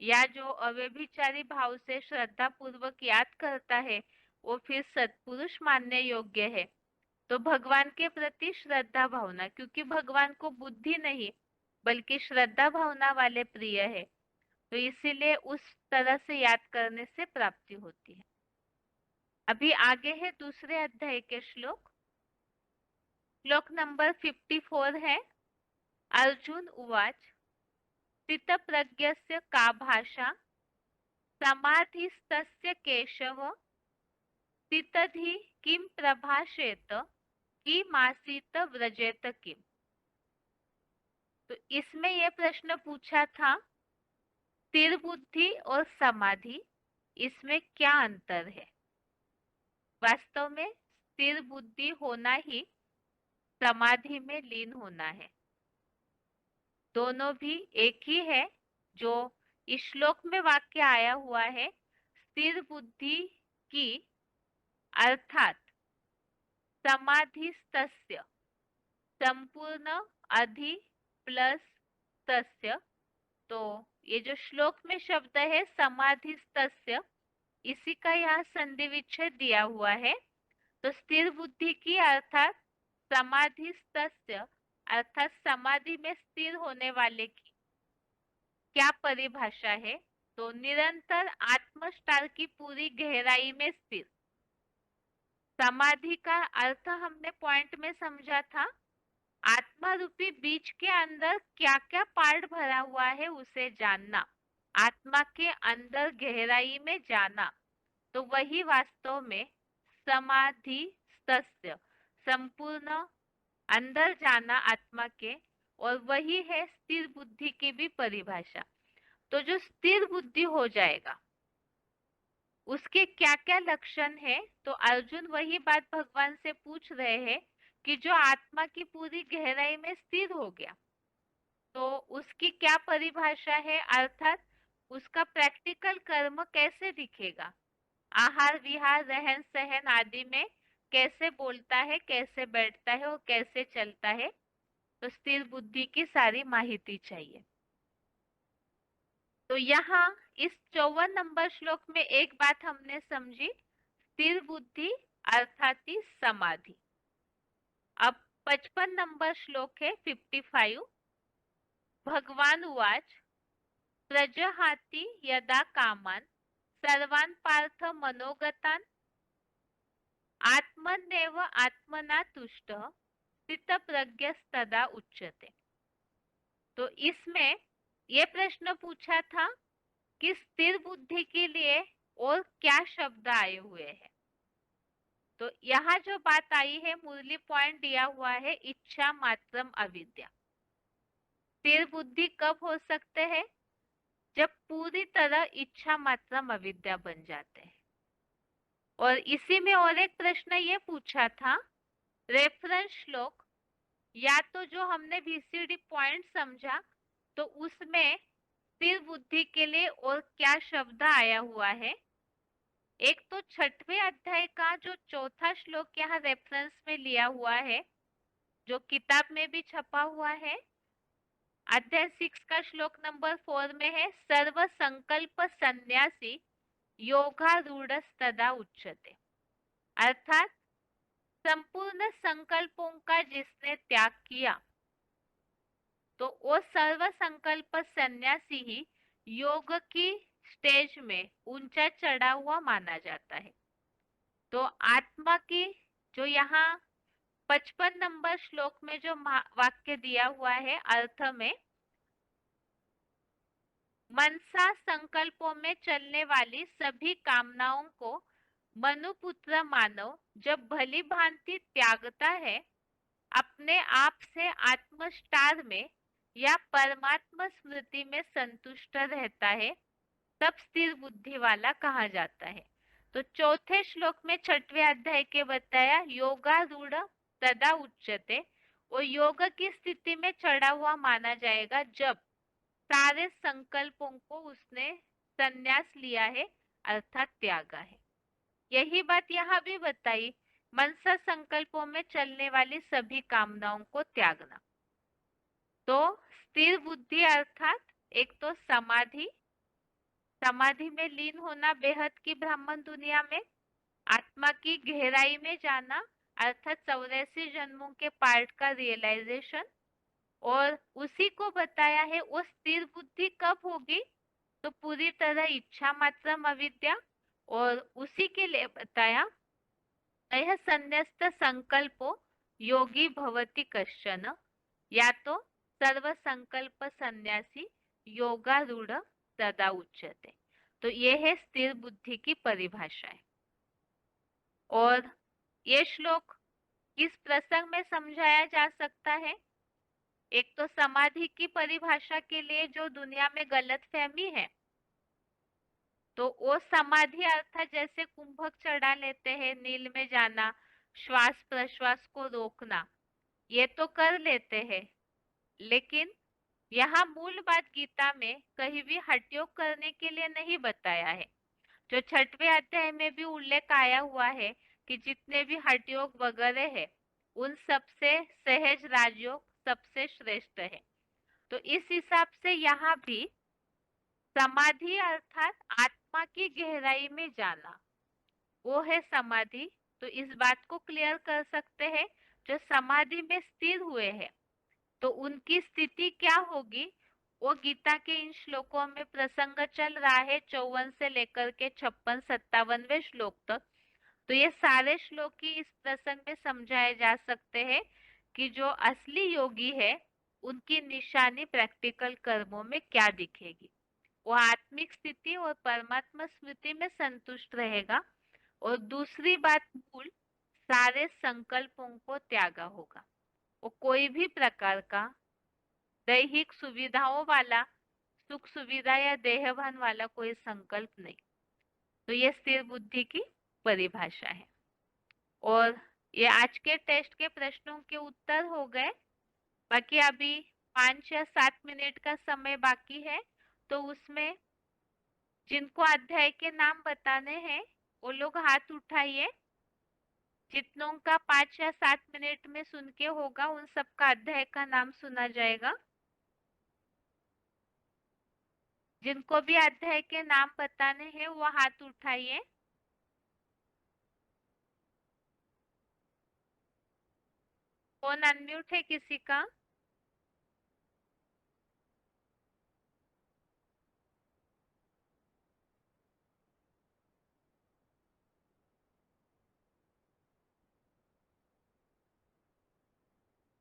या जो अव्यभिचारी भाव से श्रद्धा पूर्वक याद करता है वो फिर सत्पुरुष मानने योग्य है। तो भगवान के प्रति श्रद्धा भावना, क्योंकि भगवान को बुद्धि नहीं बल्कि श्रद्धा भावना वाले प्रिय है, तो इसीलिए उस तरह से याद करने से प्राप्ति होती है। अभी आगे है दूसरे अध्याय के श्लोक। श्लोक नंबर 54 है। अर्जुन उवाच स्थित प्रज्ञस्य का भाषा समाधिस्तस्य केशव स्थितधि किम प्रभाषेत किमासीत व्रजेत किम। तो इसमें यह प्रश्न पूछा था, स्थिर बुद्धि और समाधि, इसमें क्या अंतर है। वास्तव में स्थिर बुद्धि होना ही समाधि में लीन होना है। दोनों भी एक ही है। जो इस श्लोक में वाक्य आया हुआ है, स्थिर बुद्धि की अर्थात समाधिस्तस्य, संपूर्ण अधि प्लस तस्य। तो ये जो श्लोक में शब्द है समाधिस्तस्य, इसी का यहाँ संधि विच्छेद दिया हुआ है। तो स्थिर बुद्धि की अर्थात समाधिस्तस्य, अर्थात समाधि में स्थिर होने वाले की क्या परिभाषा है। तो निरंतर आत्मस्टार की पूरी गहराई में स्थिर। समाधि का अर्थ हमने पॉइंट में समझा था, आत्मा रूपी बीज के अंदर क्या क्या पार्ट भरा हुआ है उसे जानना, आत्मा के अंदर गहराई में जाना। तो वही वास्तव में समाधि तस्य, संपूर्ण अंदर जाना आत्मा के, और वही है स्थिर बुद्धि की भी परिभाषा। तो जो स्थिर बुद्धि हो जाएगा उसके क्या क्या लक्षण है। तो अर्जुन वही बात भगवान से पूछ रहे हैं कि जो आत्मा की पूरी गहराई में स्थिर हो गया, तो उस उसकी क्या परिभाषा है, अर्थात उसका प्रैक्टिकल कर्म कैसे दिखेगा, आहार विहार रहन सहन आदि में कैसे बोलता है, कैसे बैठता है और कैसे चलता है। तो स्थिर बुद्धि की सारी माहिती चाहिए। तो यहाँ इस 54 नंबर श्लोक में एक बात हमने समझी, स्थिर बुद्धि अर्थात ही समाधि। अब 55 नंबर श्लोक है 55। भगवान उवाच प्रजहाति यदा कामान सर्वान् पार्थ मनोगतान् आत्मन्नेव आत्मना तुष्टः स्थितप्रज्ञस्तदा उच्यते। तो इसमें ये प्रश्न पूछा था कि स्थिर बुद्धि के लिए और क्या शब्द आए हुए हैं। तो यहाँ जो बात आई है, मुरली पॉइंट दिया हुआ है, इच्छा मात्रम अविद्या। स्थिर बुद्धि कब हो सकते हैं? जब पूरी तरह इच्छा मात्रम अविद्या बन जाते हैं। और इसी में और एक प्रश्न ये पूछा था, रेफरेंस श्लोक, या तो जो हमने VCD पॉइंट समझा तो उसमें स्थिर बुद्धि के लिए और क्या शब्द आया हुआ है। एक तो 6वें अध्याय का जो 4था श्लोक यहाँ रेफरेंस में लिया हुआ है, जो किताब में भी छपा हुआ है, अध्याय 6 का श्लोक नंबर 4 में है, सर्व संकल्प सन्यासी योगारूढ़स्तदा उच्यते। अर्थात संपूर्ण संकल्पों का जिसने त्याग किया तो वो सर्व संकल्प सन्यासी ही योग की स्टेज में ऊंचा चढ़ा हुआ माना जाता है। तो आत्मा की जो यहाँ 55 नंबर श्लोक में जो वाक्य दिया हुआ है, अर्थ में मनसा संकल्पों में चलने वाली सभी कामनाओं को मनुपुत्र मानव जब भली भांति त्यागता है, अपने आप से आत्मस्टार में या परमात्मा स्मृति में संतुष्ट रहता है, तब स्थिर बुद्धि वाला कहा जाता है। तो 4थे श्लोक में 6वें अध्याय के बताया योगारूढ़ तदा उच्यते, वो योग की स्थिति में चढ़ा हुआ माना जाएगा जब सारे संकल्पों को उसने संन्यास लिया है, अर्थात त्यागा है। यही बात यहाँ भी बताई, मनसा संकल्पों में चलने वाली सभी कामनाओं को त्यागना। तो स्थिर बुद्धि अर्थात एक तो समाधि, समाधि में लीन होना बेहद की ब्राह्मण दुनिया में, आत्मा की गहराई में जाना अर्थात 84 जन्मों के पार्ट का रियलाइजेशन, और उसी को बताया है वो स्थिर बुद्धि कब होगी, तो पूरी तरह इच्छा मात्रम अविद्या, और उसी के लिए बताया यह संन्यस्त संकल्पो योगी भवति कश्चन, या तो सर्व संकल्प सन्यासी योगारूढ़ तदा उच्यते। तो ये है स्थिर बुद्धि की परिभाषा है। और ये श्लोक किस प्रसंग में समझाया जा सकता है? एक तो समाधि की परिभाषा के लिए जो दुनिया में गलतफहमी है, तो वो समाधि अर्थात जैसे कुंभक चढ़ा लेते हैं, नील में जाना, श्वास प्रश्वास को रोकना, ये तो कर लेते हैं, लेकिन यहाँ मूल बात गीता में कहीं भी हठयोग करने के लिए नहीं बताया है। जो 6वें अध्याय में भी उल्लेख आया हुआ है कि जितने भी हठयोग वगैरह है, उन सबसे सहज राजयोग सबसे श्रेष्ठ है। तो इस हिसाब से यहाँ भी समाधि अर्थात आत्मा की गहराई में जाना, वो है समाधि। तो इस बात को क्लियर कर सकते हैं, जो समाधि में स्थिर हुए हैं तो उनकी स्थिति क्या होगी, वो गीता के इन श्लोकों में प्रसंग चल रहा है 54 से लेकर के 56-57वें श्लोक तक। तो ये सारे श्लोक ही इस प्रसंग में समझाए जा सकते हैं कि जो असली योगी है उनकी निशानी प्रैक्टिकल कर्मों में क्या दिखेगी। वो आत्मिक स्थिति और परमात्मा स्मृति में संतुष्ट रहेगा, और दूसरी बात मूल सारे संकल्पों को त्यागा होगा। वो कोई भी प्रकार का दैहिक सुविधाओं वाला, सुख सुविधा या देहभान वाला कोई संकल्प नहीं। तो ये स्थिर बुद्धि की परिभाषा है। और ये आज के टेस्ट के प्रश्नों के उत्तर हो गए। बाकी अभी 5 या 7 मिनट का समय बाकी है, तो उसमें जिनको अध्याय के नाम बताने हैं वो लोग हाथ उठाइए। जितनों का 5 या 7 मिनट में सुन के होगा उन सबका अध्याय का नाम सुना जाएगा। जिनको भी अध्याय के नाम बताने हैं वो हाथ उठाइए। फोन अनम्यूट है किसी का?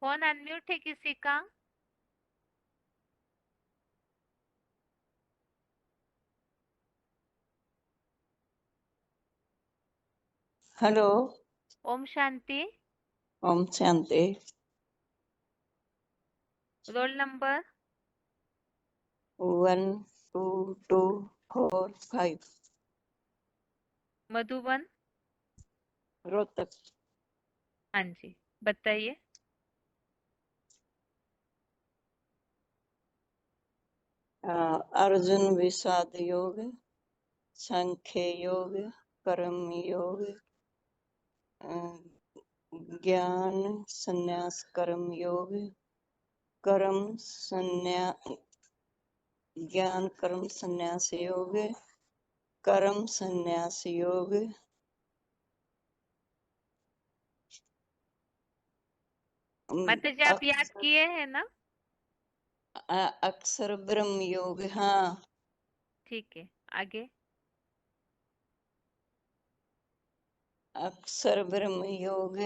फोन अनम्यूट है किसी का?
हेलो।
ओम शांति।
ओम शांति।
Roll number
1 2 2 4 5।
मधुबन।
रोहतक।
हाँ जी, बताइए।
अर्जुन विषाद योग, सांख्य योग, कर्म योग, ज्ञान संन्यास कर्म योग, कर्म संन्यास ज्ञान कर्म संन्यास योग, कर्म संन्यास योग,
माता जी आप याद किए हैं ना?
अक्षर ब्रह्म योग। हाँ
ठीक है, आगे।
अक्षर ब्रह्म योग,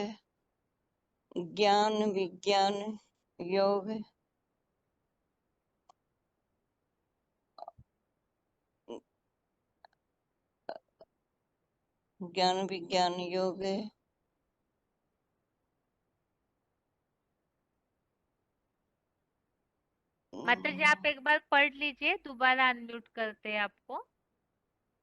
ज्ञान विज्ञान योग, ज्ञान विज्ञान योग,
माता जी आप एक बार पढ़ लीजिए, दोबारा अनम्यूट करते हैं आपको,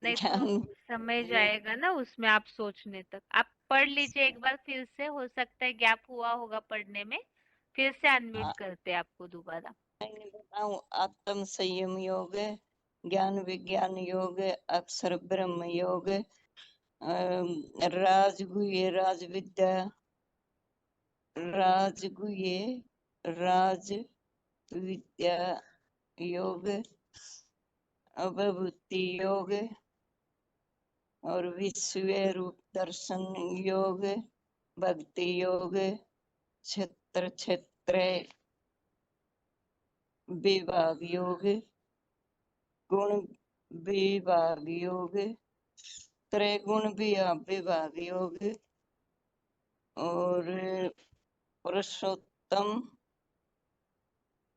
नहीं तो
ज्ञान
समय जाएगा ना उसमें आप सोचने तक। आप पढ़ लीजिए एक बार फिर से, हो सकता है गैप हुआ होगा पढ़ने में, फिर से अनम्यूट करते हैं आपको दोबारा।
बताऊं, आत्म संयम योग, ज्ञान विज्ञान योग, अक्षर ब्रह्म योग, राजगुह्य राज विद्या, राजगुह्य राज विद्या योग, अवभूति योग और विश्व रूप दर्शन योग, भक्ति योग, क्षेत्र क्षेत्र विभाग योग, गुण विभाग योग, त्रैगुण विभाग योग और पुरुषोत्तम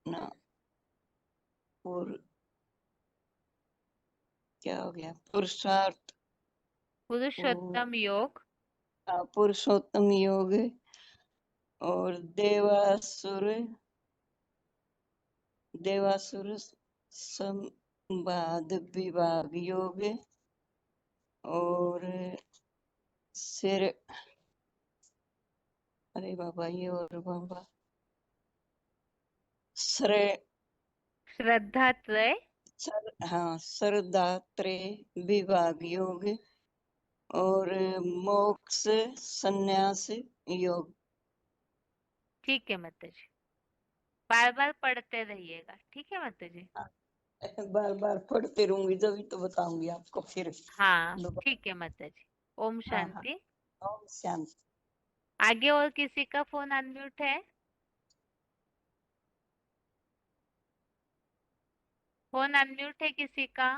ना और क्या हो गया, पुरुषार्थ
पुरुषोत्तम योग,
पुरुषोत्तम योग और देवासुर संवाद विभाग योग और सिर, अरे बाबा ये और बाबा
श्रद्धा त्रय,
हाँ श्रद्धात्रय विभाग योग और मोक्ष संन्यास योग।
ठीक है माता जी, बार बार पढ़ते रहिएगा, ठीक है माता जी।
बार बार पढ़ते रहूंगी जब तो बताऊंगी आपको फिर।
हाँ ठीक है माता जी। ओम
हाँ,
शांति।
ओम शांति।
आगे और किसी का फोन अनम्यूट है? फोन अनम्यूट है किसी का?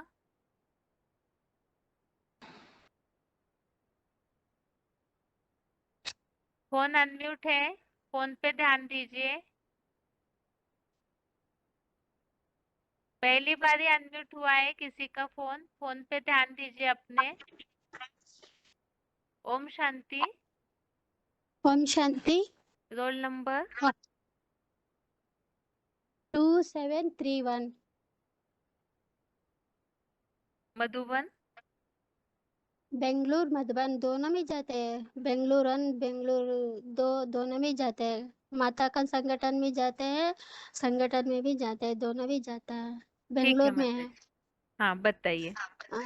फोन अनम्यूट है, फोन पे ध्यान दीजिए। पहली बार ही अनम्यूट हुआ है किसी का फोन, फोन पे ध्यान दीजिए अपने। ओम शांति।
ओम शांति।
Roll number
2731।
मधुबन।
बेंगलुरु मधुबन दोनों में जाते हैं, बेंगलुरु दोनों में जाते हैं।
माता का संगठन भी जाते हैं, संगठन में भी जाते हैं, दोनों भी जाता है।
ठीक है
बेंगलोर में
माता
है।
जी। हाँ बताइए।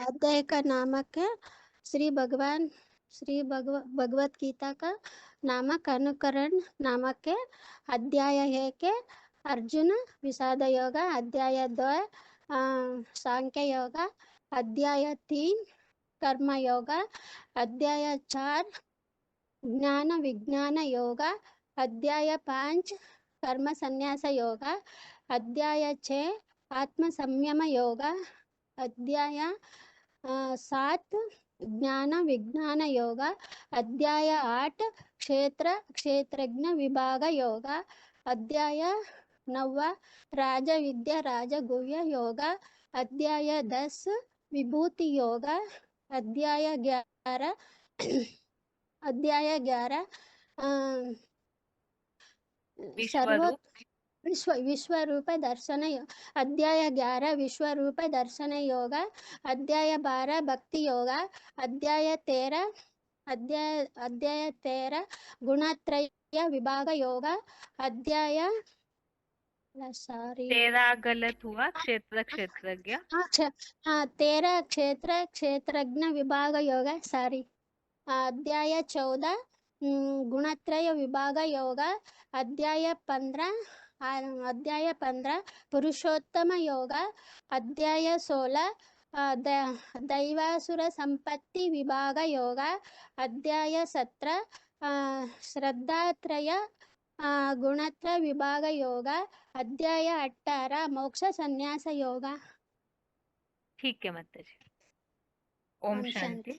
अध्याय का नामक है श्री भगवत गीता का नामक अनुकरण नामक है। अध्याय है के अर्जुन विषाद योगा, अध्याय 2 सांख्य योगा, अध्याय 3 कर्म योगा, अध्याय 4 ज्ञान विज्ञान योगा, अध्याय 5 कर्म संन्यास योगा, अध्याय 6 आत्म संयम योगा, अध्याय 7 ज्ञान विज्ञान योगा, अध्याय 8 क्षेत्रज्ञ विभाग योगा, अध्याय 9 राज विद्या राजगुह्य योगा, अध्याय 10 विभूति योगा, अध्याय 11 अध्याय 11
विश्वरूप।
विश्व रूप दर्शन अध्याय 11 विश्व रूप दर्शन योगा, अध्याय 12 भक्ति योगा, अध्याय 13 गुणत्रय विभाग योगा, अध्याय सॉरी
13 गलत हुआ, क्षेत्रज्ञ।
हाँ 13 क्षेत्रज्ञ विभाग योगा, सॉरी। अध्याय 14 गुणत्रय विभाग योगा, अध्याय 15 पुरुषोत्तम योगा, अध्याय 16 दैवासुर संपत्ति विभाग योगा, अध्याय 17 श्रद्धात्रय गुणत्रय विभाग योगा, अध्याय 18 मोक्ष संन्यास योगा।
ठीक है माता जी। ओम
ओम
शांति।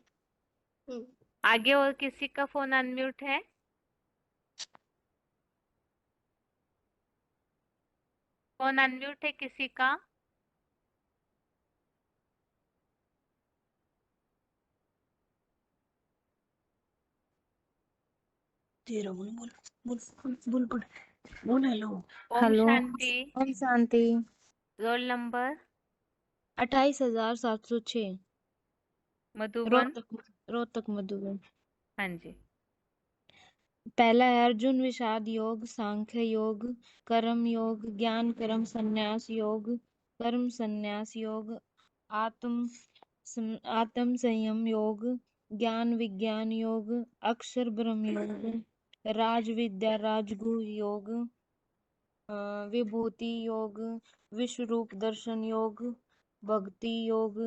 हम्म।
आगे और किसी का फोन अनम्यूट है? फोन अनम्यूट है किसी का?
बोल हेलो।
ओम
हेलो।
शांति।
ओम शांति।
Roll number
28,706
Madhuban.
रोहतक मधुबन।
हाँ जी।
पहला है अर्जुन विषाद योग, सांख्य योग, कर्म योग, ज्ञान कर्म संन्यास योग, कर्म संन्यास योग, आत्म संयम योग, ज्ञान विज्ञान योग, अक्षर ब्रह्म योग, राज विद्या राजगुह योग, विभूति योग, विश्व रूप दर्शन योग, भक्ति योग,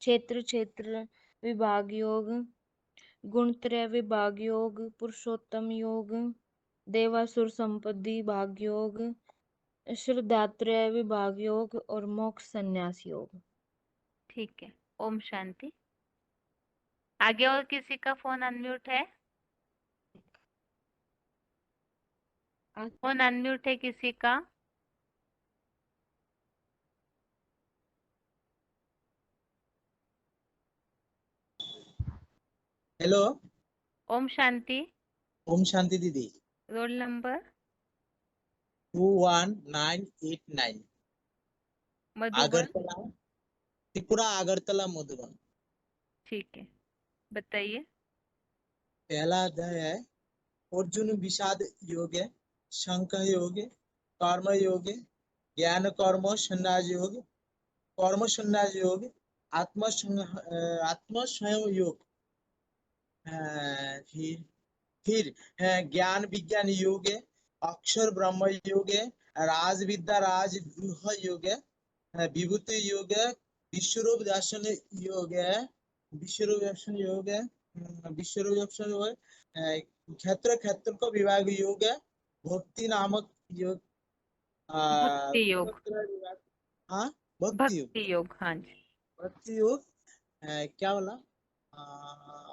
क्षेत्र विभाग योग, गुणत्रय विभाग योग, पुरुषोत्तम योग, देवासुर संपत्ति भाग योग, श्रद्धात्रय विभाग योग और मोक्ष संन्यास योग।
ठीक है। ओम शांति। आगे और किसी का फोन अनम्यूट है? फोन अनम्यूट है किसी का?
हेलो।
ओम शांति।
ओम शांति दीदी।
Roll number
21989
Madhuban.
अगरतला, त्रिपुरा अगरतला मधुबन।
ठीक है बताइए।
पहला अध्याय है अर्जुन विषाद योग, संख्य योग, कर्म योग, ज्ञान कर्म संन्यास योग, कर्म संन्यास योग, आत्म संयम योग, फिर ज्ञान विज्ञान योग, अक्षर ब्रह्म योग, राज विद्या राजगृह योग, विभूति योग, विश्वरूप दर्शन योग, विश्वरूप दर्शन योग, विश्वरूप दर्शन योग, क्षेत्र को विभाग योग, भक्ति नामक योग,
भक्ति योग।
हाँ भक्ति योग।
भक्ति योग। हाँ जी।
भक्ति योग क्या बोला?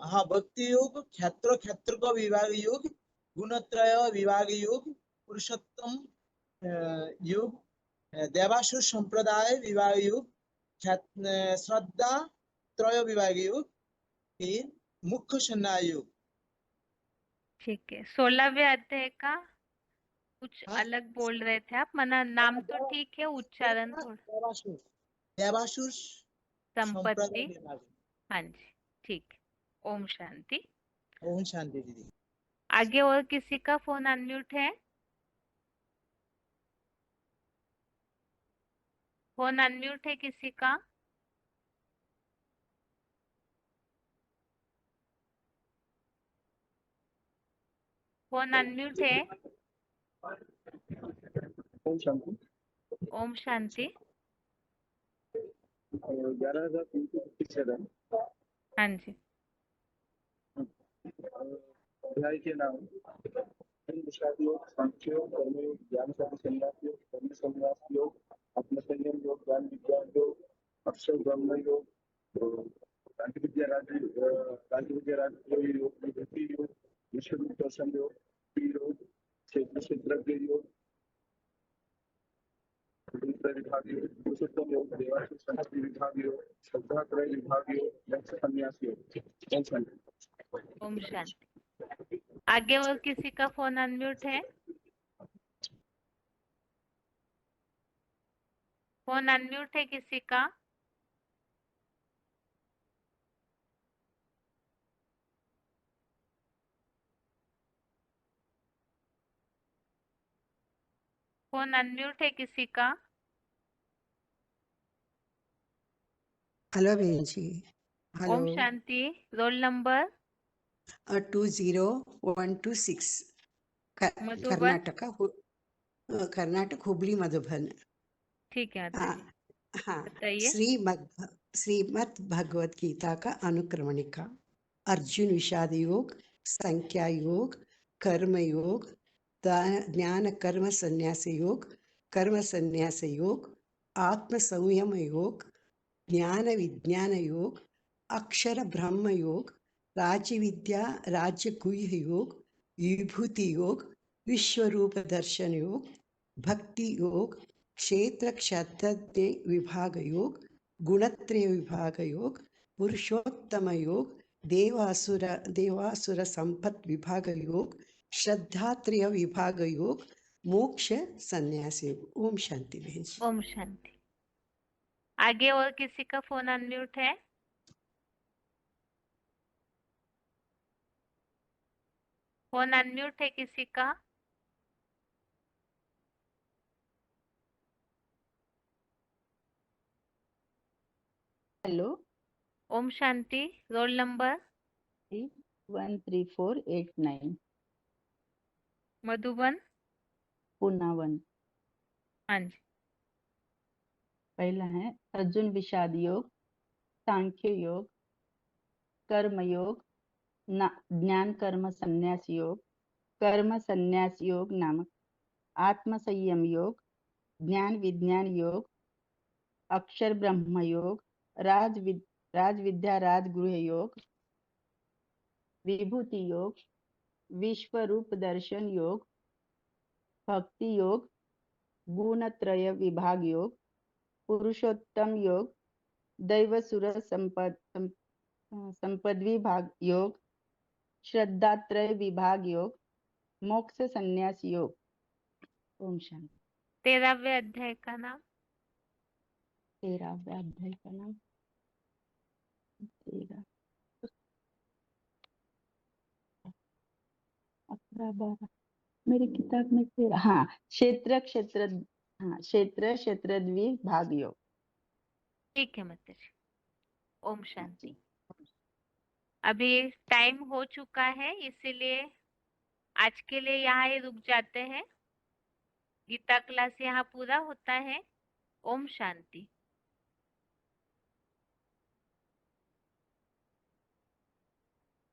हाँ भक्ति योग, क्षेत्र को विभाग योग, गुणत्रय विभाग योग, पुरुषोत्तम योग, देवासुर संप्रदाय विभाग योग, श्रद्धा त्रय विभाग योग, फिर मुख्य संन्यास योग।
ठीक है। 16वें अध्याय का कुछ अलग बोल रहे थे आप, मना नाम तो ठीक है, उच्चारण थोड़ा।
देवासुर
संपत्ति। हाँ जी ठीक है। ओम शांति।
ओम शांति दीदी।
आगे और किसी का फोन अनम्यूट है? फोन अनम्यूट है किसी का? फोन अनम्यूट है?
ओम शांति।
ओम शांति।
11,357
हाँ जी।
अध्याय के नाम विषाद योग, सांख्य योग, कर्मयोग, ज्ञान शक्ति संन्यास योग, कर्म संन्यास योग, आत्मसंयम योग, ज्ञान विज्ञान योग, अक्षर ब्रह्म योग, राज्य विद्या राज्य योग, विभूति योग, विश्व रूप दर्शन योग, योग, क्षेत्र क्षेत्रज्ञ योग, विभाग योग, पुरुषोत्तम योग, देवासुर संहति विभाग योग, श्रद्धात्रय विभाग योग, मोक्ष संन्यास योग।
ओम शांति। आगे और किसी का फोन अनम्यूट है? फोन अनम्यूट है किसी का? फोन अनम्यूट है किसी का?
हेलो बहन जी। हेलो।
ओम शांति। Roll number?
20126
मधुबन।
कर्नाटक हुबली मधुबन।
ठीक है माता जी,
हाँ,
बताइए।
श्रीमद् भगवत गीता का अनुक्रमणिका। अर्जुन विषाद योग, संख्या योग, कर्म योग, ज्ञान कर्म संन्यास योग, कर्म संन्यास योग, आत्म संयम योग, ज्ञान विज्ञान योग, अक्षर ब्रह्म योग, राज्य विद्या राज्य गुह्य योग, विभूति योग, विश्व रूप दर्शन योग, भक्ति योग, क्षेत्र क्षत्रज्ञ विभाग योग, गुणत्रय विभाग योग, पुरुषोत्तम योग, देवासुर संपत् विभाग योग, श्रद्धात्रय विभाग योग, मोक्ष संन्यास योग। ओम शांति बहन जी।
ओम शांति। आगे और किसी का फोन अनम्यूट है? फोन अनम्यूट है किसी का?
हेलो।
ओम शांति। Roll number?
13489
मधुबन।
पूना 1।
हाँ जी।
पहला है अर्जुन विषाद योग, सांख्य योग, कर्म योग, ज्ञान कर्म संन्यास योग, कर्म संन्यास योग नामक, आत्म संयम योग, ज्ञान विज्ञान योग, अक्षर ब्रह्म योग, राज विद्या राजगृह योग, विभूति योग, विश्व रूप दर्शन योग, भक्ति योग, गुणत्रय विभाग योग, पुरुषोत्तम योग, दैवसुर संपद विभाग योग, श्रद्धात्रय विभाग योग, मोक्ष संन्यास योग। ओम शांति।
13वें अध्याय का नाम?
13वें अध्याय का नाम 13 11 12 मेरी किताब में 13। हाँ, क्षेत्र क्षेत्रद्विभाग योग।
ठीक है माता जी। ओम शांति। अभी टाइम हो चुका है, इसीलिए आज के लिए यहाँ ही रुक जाते हैं। गीता क्लास यहाँ पूरा होता है। ओम शांति।